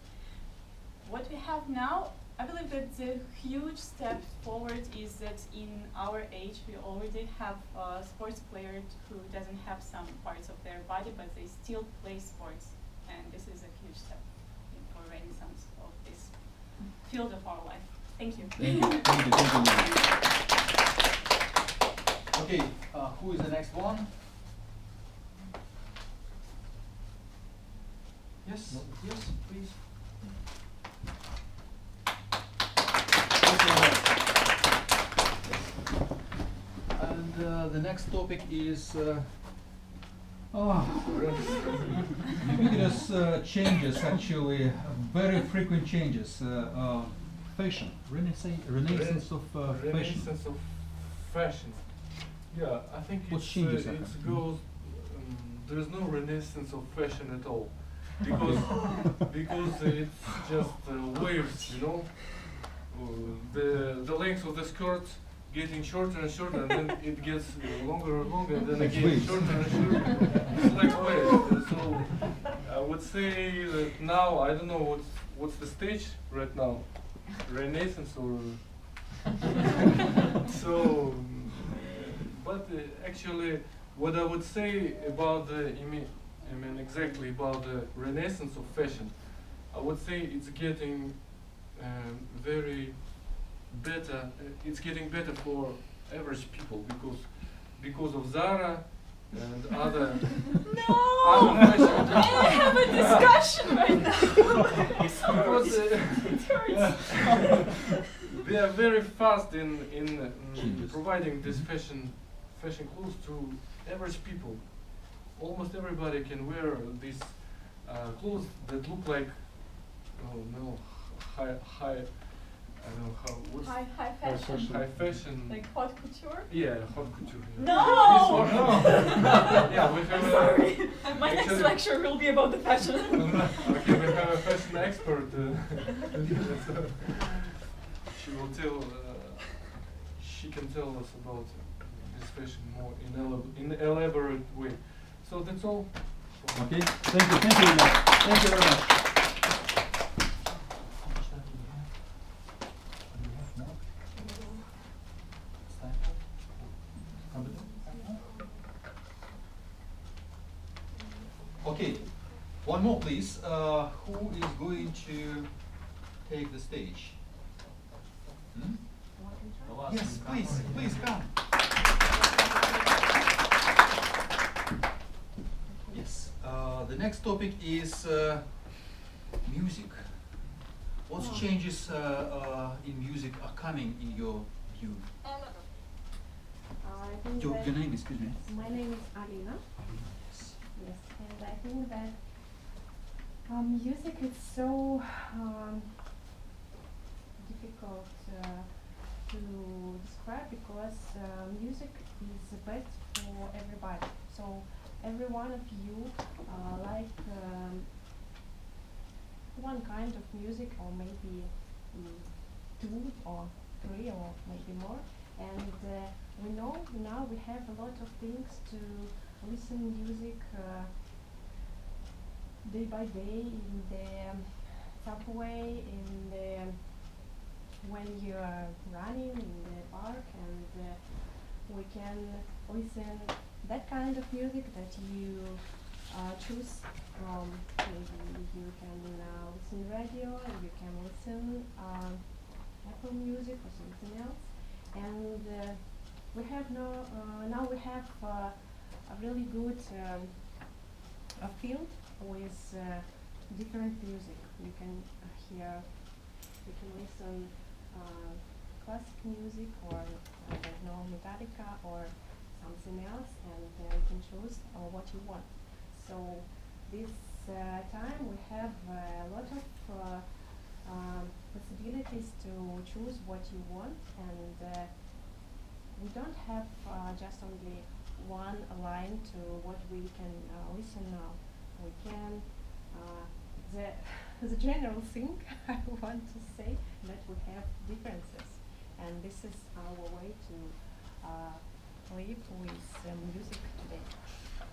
What we have now, I believe that the huge step forward is that in our age we already have sports players who doesn't have some parts of their body, but they still play sports, and this is a huge step for renaissance of this field of our life. Thank you. Thank you. Okay, who is the next one? Yes, please. And the next topic is ubiquitous changes, actually, very frequent changes. Fashion, renaissance of fashion. Renaissance of fashion. Yeah, I think What changes it happen? goes. There is no renaissance of fashion at all, because it's just waves, the length of the skirt getting shorter and shorter, and then it gets longer and longer, and then Like again waves. shorter and shorter. It's like waves. So I would say that now I don't know what's the stage right now, renaissance or so. But actually, what I would say about exactly about the renaissance of fashion, I would say it's getting very better. It's getting better for average people because of Zara, and other No! I have a discussion right now. Because, It hurts. they are very fast in providing this fashion clothes to average people. Almost everybody can wear these clothes that look like high. I don't know how. What's High fashion. High fashion. Like haute couture? Yeah, haute couture. Yeah. No! This one, no. Yeah, we have Sorry. My actually- next lecture will be about the fashion. Okay, we have a fashion expert. She will tell. She can tell us about this fashion more in elaborate way. So that's all. Okay, thank you very much. Thank you very much. Okay, one more please. Who is going to take the stage? Hmm? Yes, please come. Yes, the next topic is music. What changes in music are coming in your view? I think Your that name, excuse me. my name is Alina. Yes, and I think that music is so difficult to describe because music is the best for everybody. So every one of you like one kind of music, or maybe two or three or maybe more. And we know now we have a lot of things to listen music day by day in the subway, in the when you are running in the park, and we can listen that kind of music that you choose from. Maybe you can listen radio, you can listen Apple Music or something else. And we have now we have a really good a field with different music. You can you can listen classic music, or I don't know, Metallica or something else, and you can choose what you want. So this time we have a lot of possibilities to choose what you want, and we don't have just only one line to what we can listen now. We can the general thing I want to say that we have differences, and this is our way to live with music today.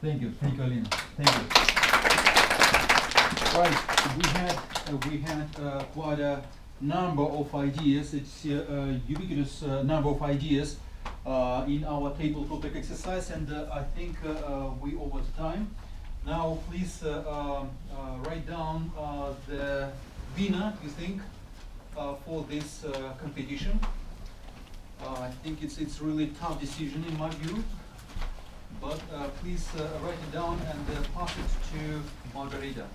Thank you, Alina. Thank you. Right, we had quite a number of ideas. It's a ubiquitous number of ideas in our table topic exercise, and I think we over time. Now, please write down the winner, you think, for this competition. I think it's really tough decision in my view, but please write it down and pass it to Margarita.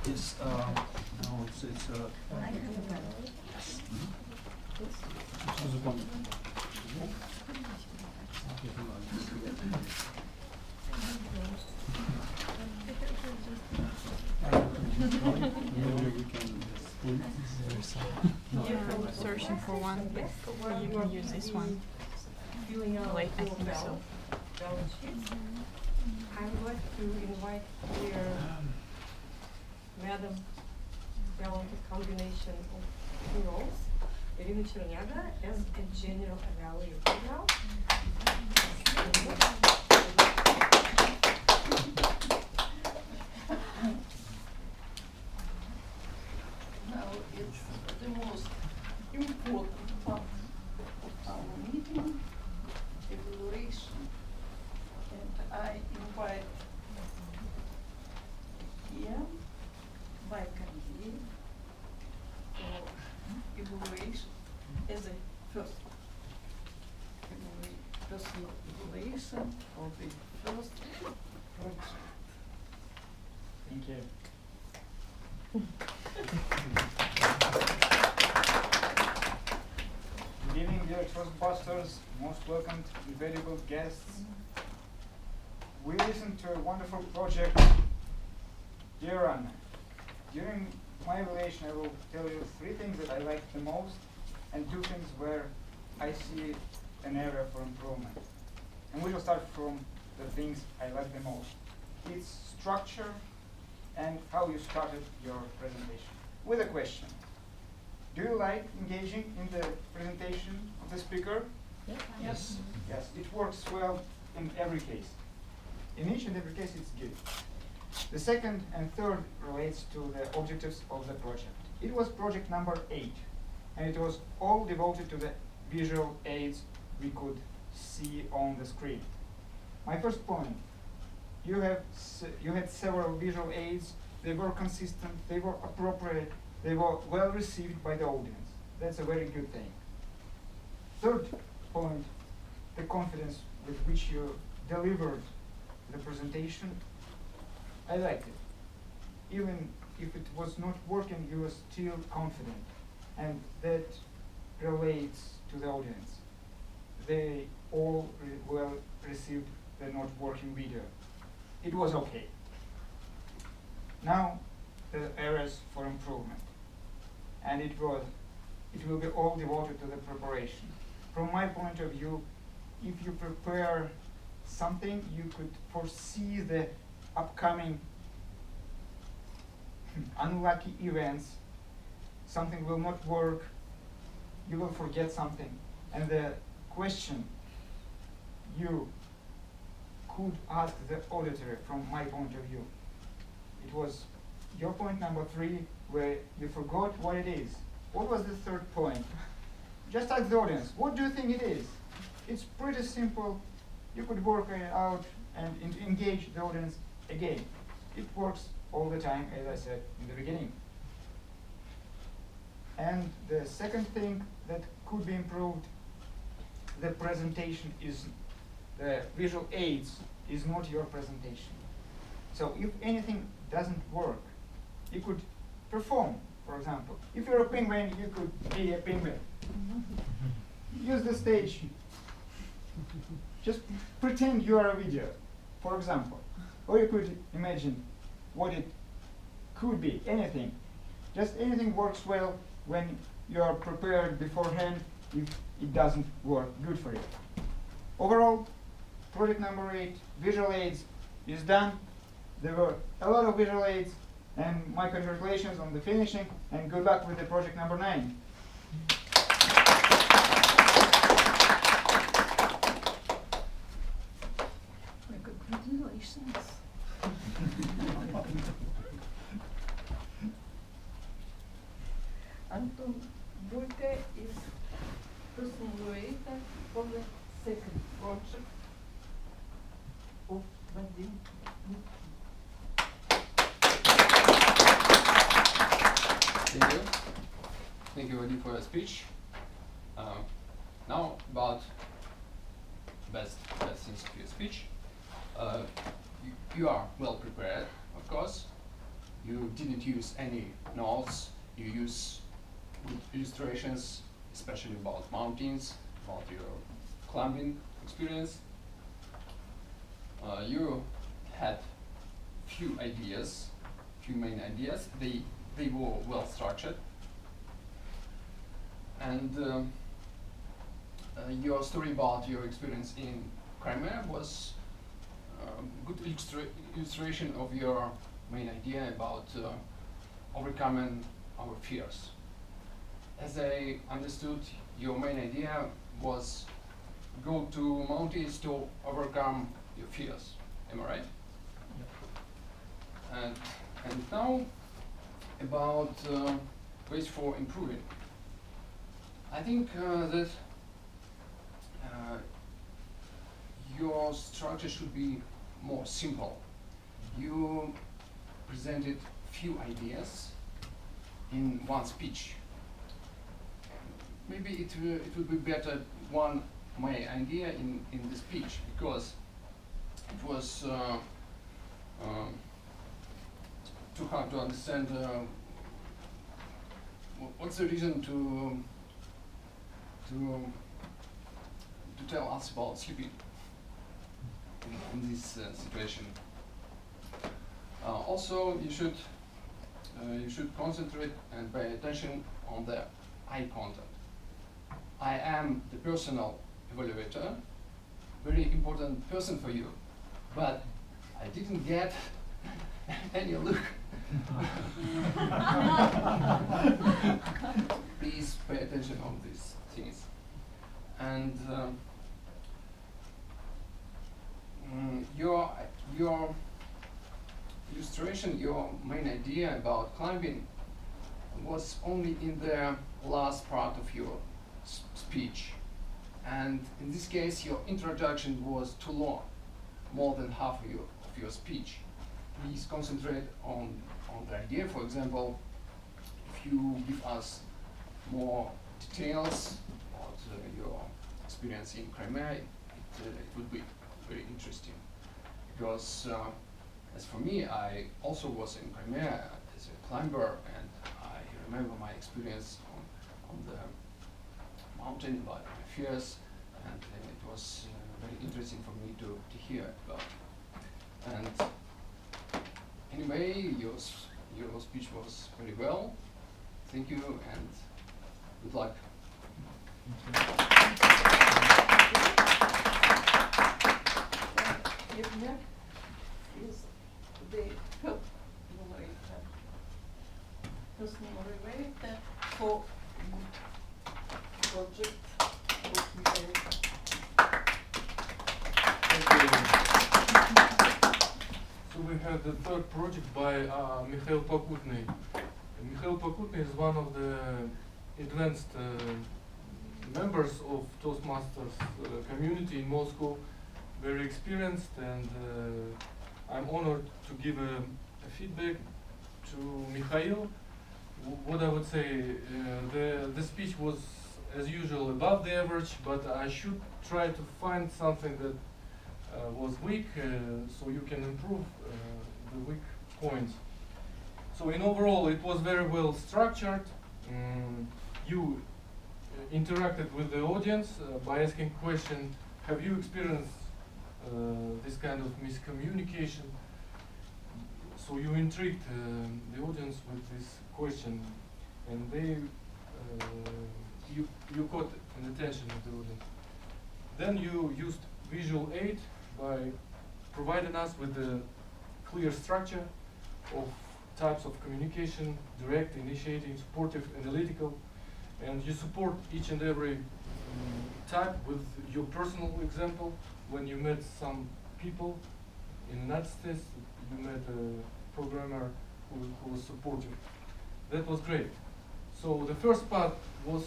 Yes, no, it's I'm searching for one, but you can use this one. Wait, I think so. I would like to invite here Madam talented combination of two roles, Irina Chernyada as a general evaluator now. Now it's the most important part of our meeting, evaluation, and I invite here by candidate for evaluation as a first. personal evaluation for the first project. Thank you. Good evening, dear Toastbusters. Most welcome, valuable guests. We listened to a wonderful project. Dear Anna, during my evaluation, I will tell you 3 things that I liked the most and 2 things where I see an area for improvement. And we will start from the things I like the most. It's structure and how you started your presentation. With a question. Do you like engaging in the presentation of the speaker? Yes. Yes, it works well in every case. In each and every case, it's good. The second and third relates to the objectives of the project. It was project number 8, and it was all devoted to the visual aids we could see on the screen. My first point, you had several visual aids. They were consistent, they were appropriate, they were well received by the audience. That's a very good thing. Third point, the confidence with which you delivered the presentation. I liked it. Even if it was not working, you were still confident. And that relates to the audience. They all well received the not working video. It was okay. Now, the areas for improvement. And it will be all devoted to the preparation. From my point of view, if you prepare something, you could foresee the upcoming unlucky events. Something will not work, you will forget something. And the question you could ask the auditor from my point of view, it was your point number 3, where you forgot what it is. What was the third point? Just ask the audience, what do you think it is? It's pretty simple. You could work it out and engage the audience again. It works all the time, as I said in the beginning. And the second thing that could be improved, the presentation is, the visual aids is not your presentation. So if anything doesn't work, you could perform, for example. If you're a penguin, you could be a penguin. Use the stage. Just pretend you are a video, for example. Or you could imagine what it could be, anything. Just anything works well when you are prepared beforehand. If it doesn't work, good for you. Overall, project number 8, visual aids, is done. There were a lot of visual aids, and my congratulations on the finishing, and good luck with the project number 9. Congratulations. Anton Bulke is personal evaluator for the second project of Vadim. Thank you. Thank you, Vadim, for your speech. Now about best things of your speech. You are well prepared, of course. You didn't use any notes. You use good illustrations, especially about mountains, about your climbing experience. You had few main ideas. They were well structured. And your story about your experience in Crimea was good illustration of your main idea about overcoming our fears. As I understood, your main idea was go to mountains to overcome your fears. Am I right? Yeah. And now about ways for improving. I think that your structure should be more simple. You presented few ideas in one speech. Maybe it would be better 1 my idea in the speech, because it was too hard to understand what's the reason to tell us about sleeping in this situation. Also, you should concentrate and pay attention on the eye contact. I am the personal evaluator, very important person for you, but I didn't get any look. Please pay attention on these things. And your illustration, your main idea about climbing was only in the last part of your speech. And in this case, your introduction was too long, more than half of your speech. Please concentrate on the idea. For example, if you give us more details about your experience in Crimea, it would be very interesting. Because as for me, I also was in Crimea as a climber, and I remember my experience on the mountain by my fears, and it was very interesting for me to hear about. And anyway, your speech was very well. Thank you and good luck. Is the help personal evaluator for project of Mikhail. So we had the third project by Mikhail Pakutny. Mikhail Pakutny is one of the advanced members of Toastmasters community in Moscow, very experienced, and I'm honored to give a feedback to Mikhail. What I would say, the speech was as usual above the average, but I should try to find something that was weak, so you can improve the weak points. So in overall, it was very well structured. You interacted with the audience by asking questions. Have you experienced this kind of miscommunication? So you intrigued the audience with this question, and they you caught an attention of the audience. Then you used visual aid by providing us with a clear structure of types of communication: direct, initiating, supportive, analytical, and you support each and every type with your personal example. When you met some people in the United States, you met a programmer who was supportive. That was great. So the first part was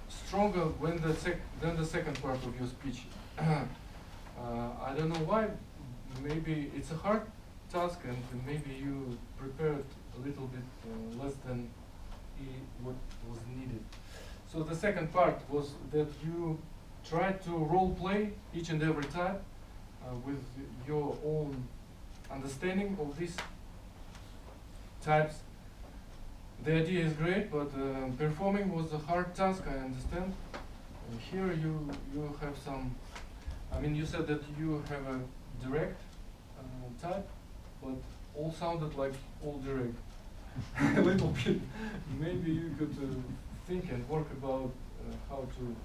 stronger than the second part of your speech. I don't know why. Maybe it's a hard task, and maybe you prepared a little bit less than what was needed. So the second part was that you tried to role play each and every type with your own understanding of these types. The idea is great, but performing was a hard task, I understand. And here you have some, I mean, you said that you have a direct type, but all sounded like all direct. A little bit. Maybe you could think and work about how to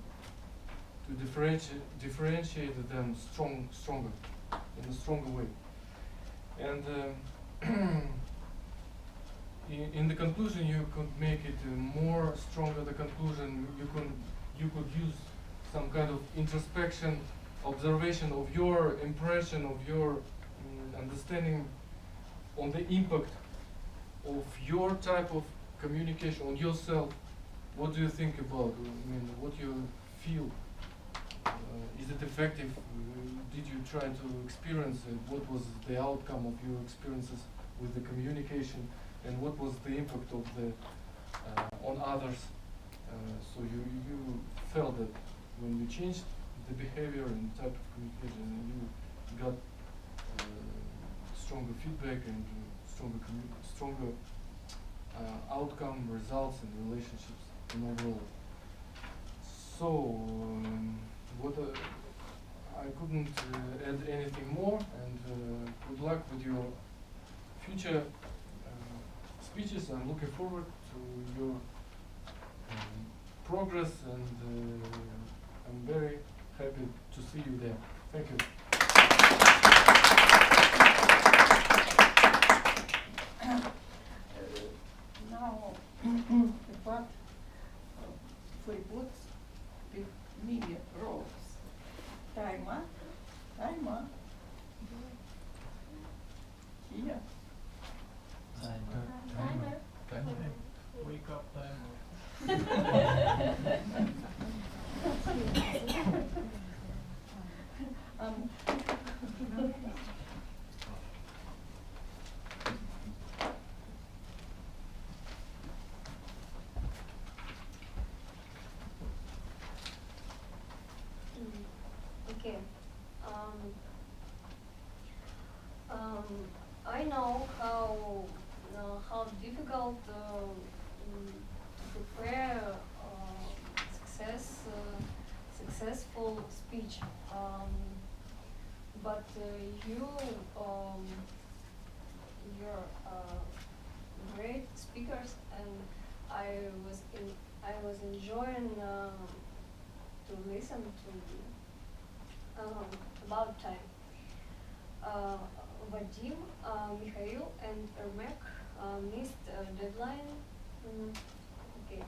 differentiate them stronger, in a stronger way. And in the conclusion, you could make it more stronger. The conclusion, you could use some kind of introspection, observation of your impression, of your understanding on the impact of your type of communication on yourself. What do you think about? I mean, what you feel? Is it effective? Did you try to experience it? What was the outcome of your experiences with the communication, and what was the impact of the on others? So you felt that when you changed the behavior and type of communication, and you got stronger feedback and stronger outcome, results, and relationships in overall. So, what I couldn't add anything more, and good luck with your future speeches. I'm looking forward to your progress, and I'm very happy to see you there. Thank you. Now, the part for reports with many roles. Timer. Here. Timer. Wake up Okay. I know how difficult to prepare successful speech, but you're great speakers, and I was enjoying to listen to about time. Vadim, Mikhail, and Ermek missed deadline. Okay.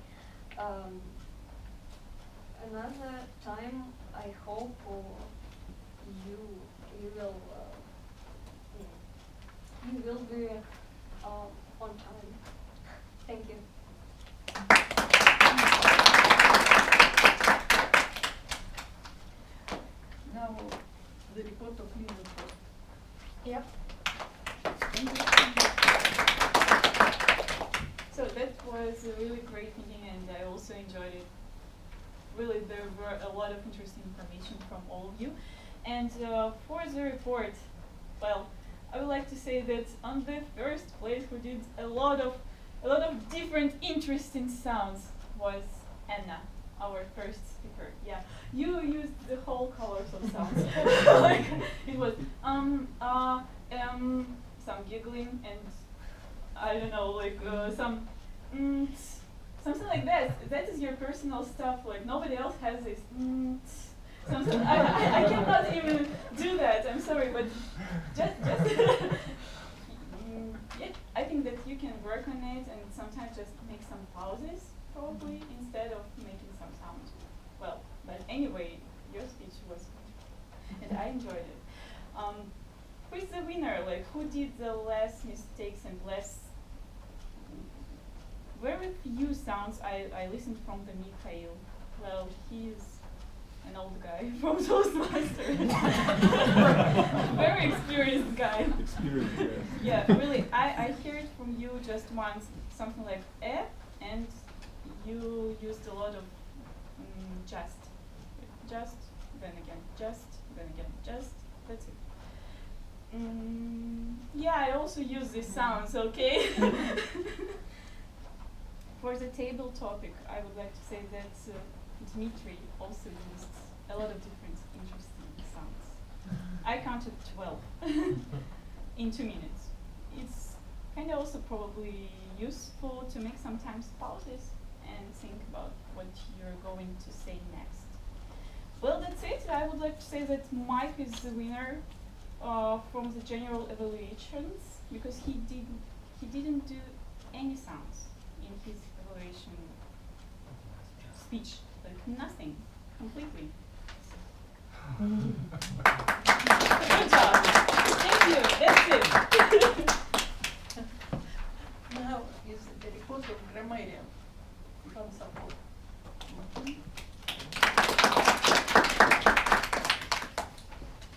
Another time, I hope you will be on time. Thank you. Now, the report of leader first. Yep. So that was a really great meeting, and I also enjoyed it. Really, there were a lot of interesting information from all of you. And for the report, well, I would like to say that on the first place, who did a lot of different interesting sounds was Anna, our first speaker. Yeah, you used the whole colors of sounds. Like it was some giggling, and I don't know, like some something like that. That is your personal stuff. Like nobody else has this. Something I cannot even do that. I'm sorry, but just yeah, I think that you can work on it and sometimes just make some pauses probably instead of making some sound. Well, but anyway, your speech was good, and I enjoyed it. Who is the winner? Like who did the less mistakes and less? Very few sounds I listened from the Mikhail. Well, he's an old guy from Toastbusters. Very experienced guy. Experienced, yeah, really, I heard from you just once something like and you used a lot of just, then again, just, then again, just, that's it. Yeah, I also use these sounds, okay? For the table topic, I would like to say that Dmitry also used a lot of different interesting sounds. I counted 12 in 2 minutes. It's kind of also probably useful to make sometimes pauses and think about what you're going to say next. Well, that's it. I would like to say that Mike is the winner from the general evaluations because he didn't do any sounds in his evaluation speech, like nothing, completely. Good job. Thank you. That's it. Now is the report of grammarian from support.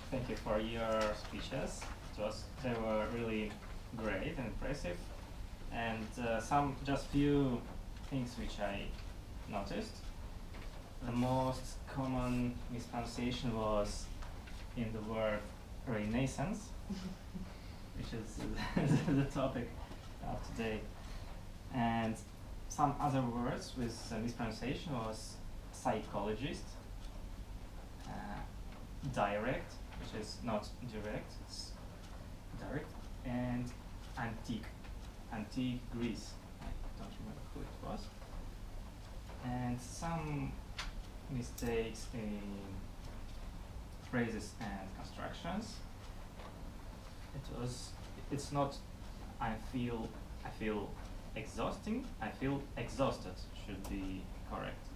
Thank you for your speeches. They were really great and impressive. And just few things which I noticed. the most common mispronunciation was in the word Renaissance, which is the topic of today. And some other words with mispronunciation was psychologist, direct, which is not direct, it's direct, and antique Greece. I don't remember who it was. And some mistakes in phrases and constructions. It's not I feel exhausting, I feel exhausted should be correct.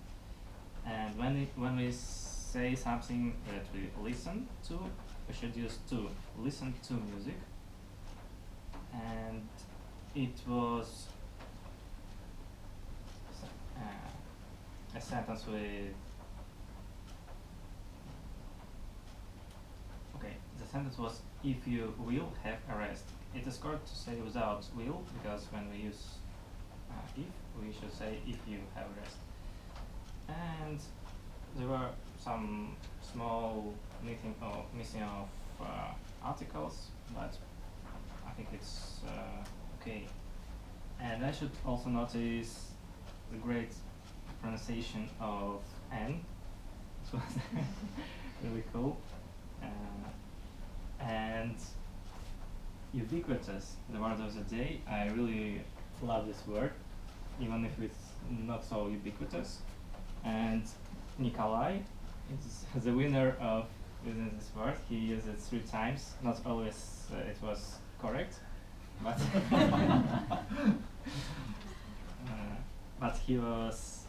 And when we say something that we listen to, we should use to, listen to music. And it was a sentence with, okay, the sentence was, if you will have a rest. It is correct to say without will, because when we use if, we should say if you have rest. And there were some small missing of articles, but I think it's okay. And I should also notice the great pronunciation of N. It was really cool. And ubiquitous, the word of the day. I really love this word, even if it's not so ubiquitous. And Nikolai is the winner of using this word. He used it 3 times. Not always it was correct, but but he was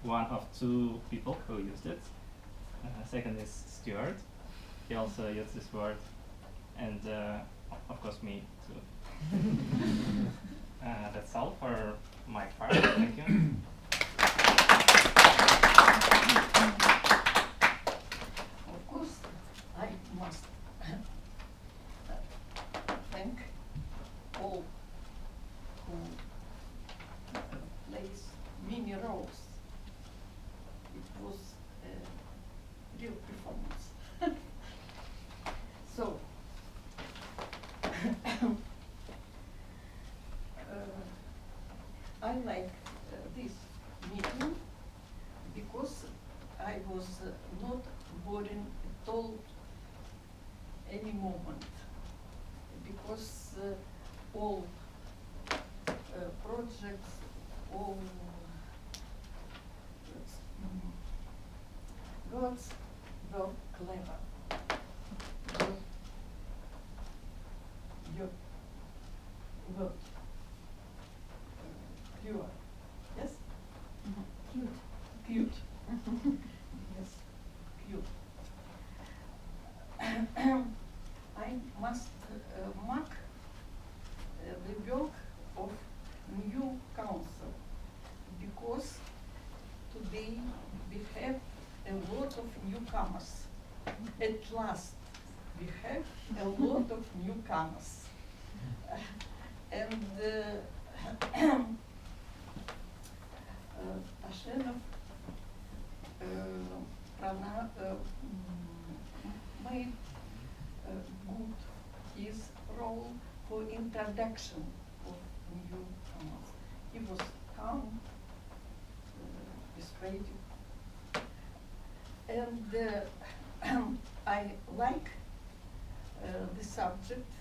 one of 2 people who used it. Second is Stuart. He also used this word, and of course me too. That's all for my part. Thank you. Of course, I must thank all who plays many roles. It was a real performance. So, I like this meeting because I was not boring at all any moment, because all projects, all words were clever. Your word pure, yes? Cute. Cute. Yes, cute. I must mark the work of new council, because today we have a lot of newcomers. At last, we have a lot of newcomers. And Tashenov made good his role for introduction of newcomers. He was calm, persuasive, and I like the subject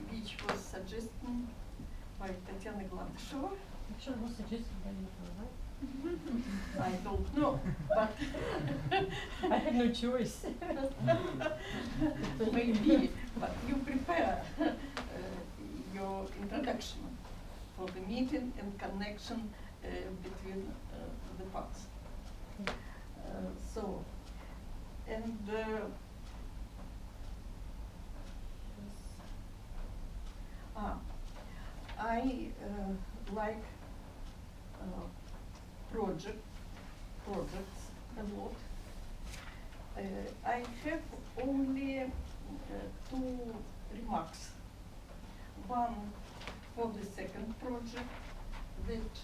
which was suggested by Tatiana Glandasheva. Actually, it was suggested by you, right? I don't know, but I had no choice. Maybe, but you prepare your introduction for the meeting and connection between the parts. So, and I like projects a lot. I have only 2 remarks. One for the second project, that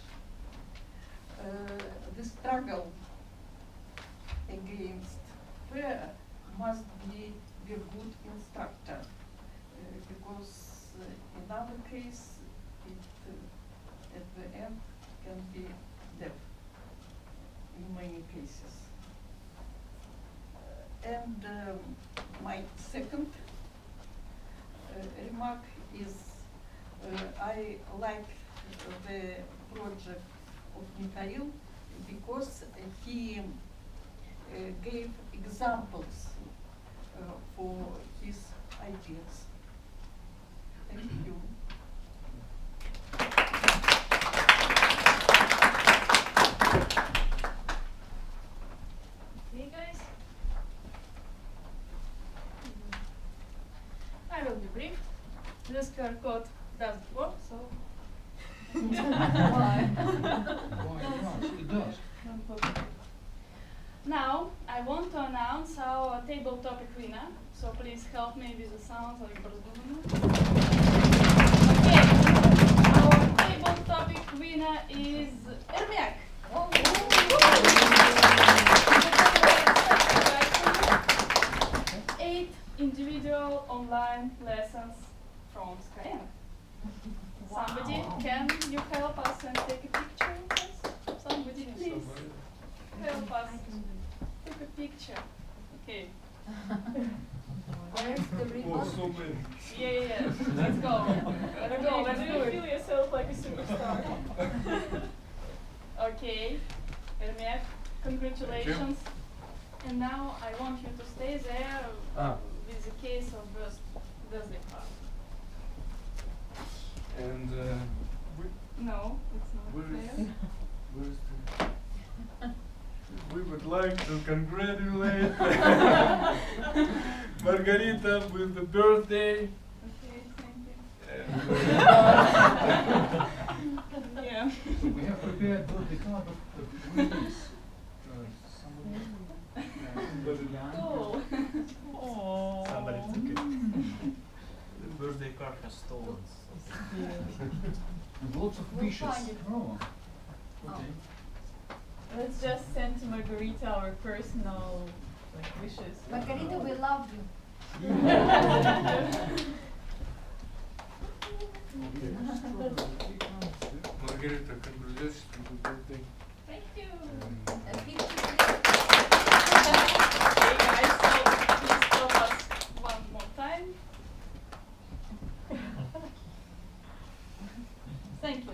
struggle against fear must be a good instructor, because in our case it at the end can be death in many cases. And my second remark is I like the project of Mikhail because he gave examples for his ideas. Thank you. Hey guys. I will be brief. This QR code doesn't work, so. Why? It does. Now, I want to announce our table topic winner, so please help me with the sounds like Okay, our table topic winner is Ermiak. Eight individual online lessons from Skyeng. Somebody, can you help us and take a picture with us? Somebody, please help us take a picture. Okay. Where's the ribbon? Yeah. Let's go. Let's go. Let's do it. Feel yourself like a superstar. Okay. Ermiak, congratulations. And now I want you to stay there with the case of birthday party. And No, it's not there. where's the we would like to congratulate Margarita with the birthday. Okay, thank you. And Yeah. So we have prepared birthday card, but where is somebody? Cool. Somebody took it. The birthday card has stolen. And lots of We'll wishes. find it. Oh. Okay. Let's just send to Margarita our personal wishes. Margarita, we love you. Margarita, congratulations on the birthday. Thank you. A picture, Okay guys, so please stop us one more time. Thank you.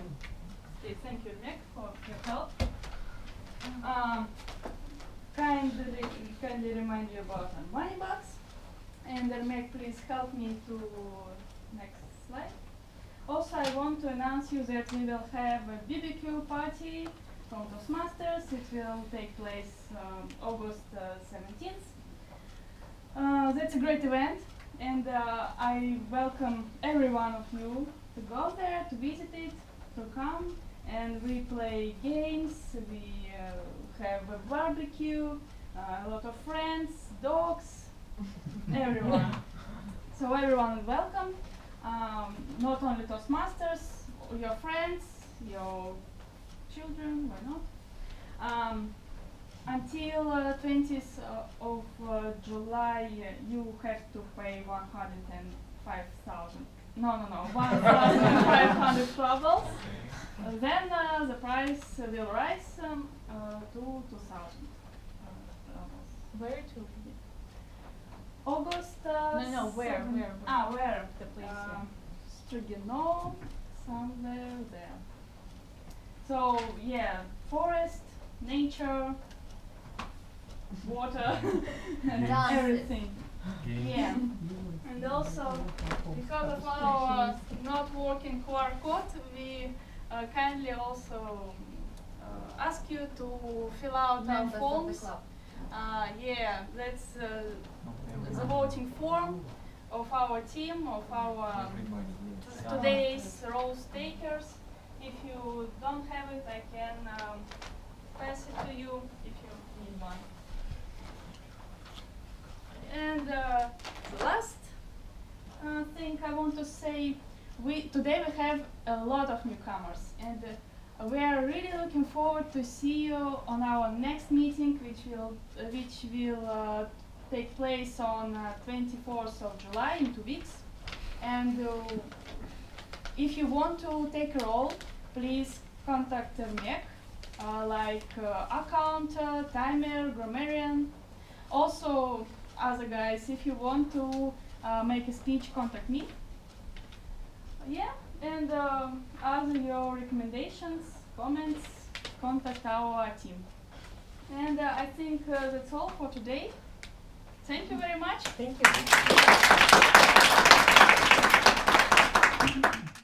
Okay, thank you, Nick, for your help. Kindly remind you about my money box. And Ermiak, please help me to next slide. Also, I want to announce you that we will have a BBQ party from Toastmasters. It will take place August 17th. That's a great event, and I welcome every one of you to go there, to visit it, to come, and we play games, we have a barbecue, a lot of friends, dogs, everyone. So everyone is welcome, not only Toastmasters, your friends, your children, why not? Until 20th of July, you have to pay 105,000. No, 1,500 rubles. Then the price will rise to 2,000 rubles. Where to? August. No, where? Where? The place. Strigano, somewhere there. So yeah, forest, nature, water, and Dances. everything. Yeah. And also, because of our not working QR code, we kindly also ask you to fill out our Members of the forms. club. Yeah, that's the voting form of our team, of our today's role takers. If you don't have it, I can pass it to you if you need one. And the last thing I want to say, today we have a lot of newcomers, and We are really looking forward to see you on our next meeting, which will take place on 24th of July in 2 weeks. And if you want to take a role, please contact MEC, account, timer, grammarian. Also, other guys, if you want to make a speech, contact me. Yeah, and other your recommendations, comments, contact our team. And I think that's all for today. Thank you very much. Thank you.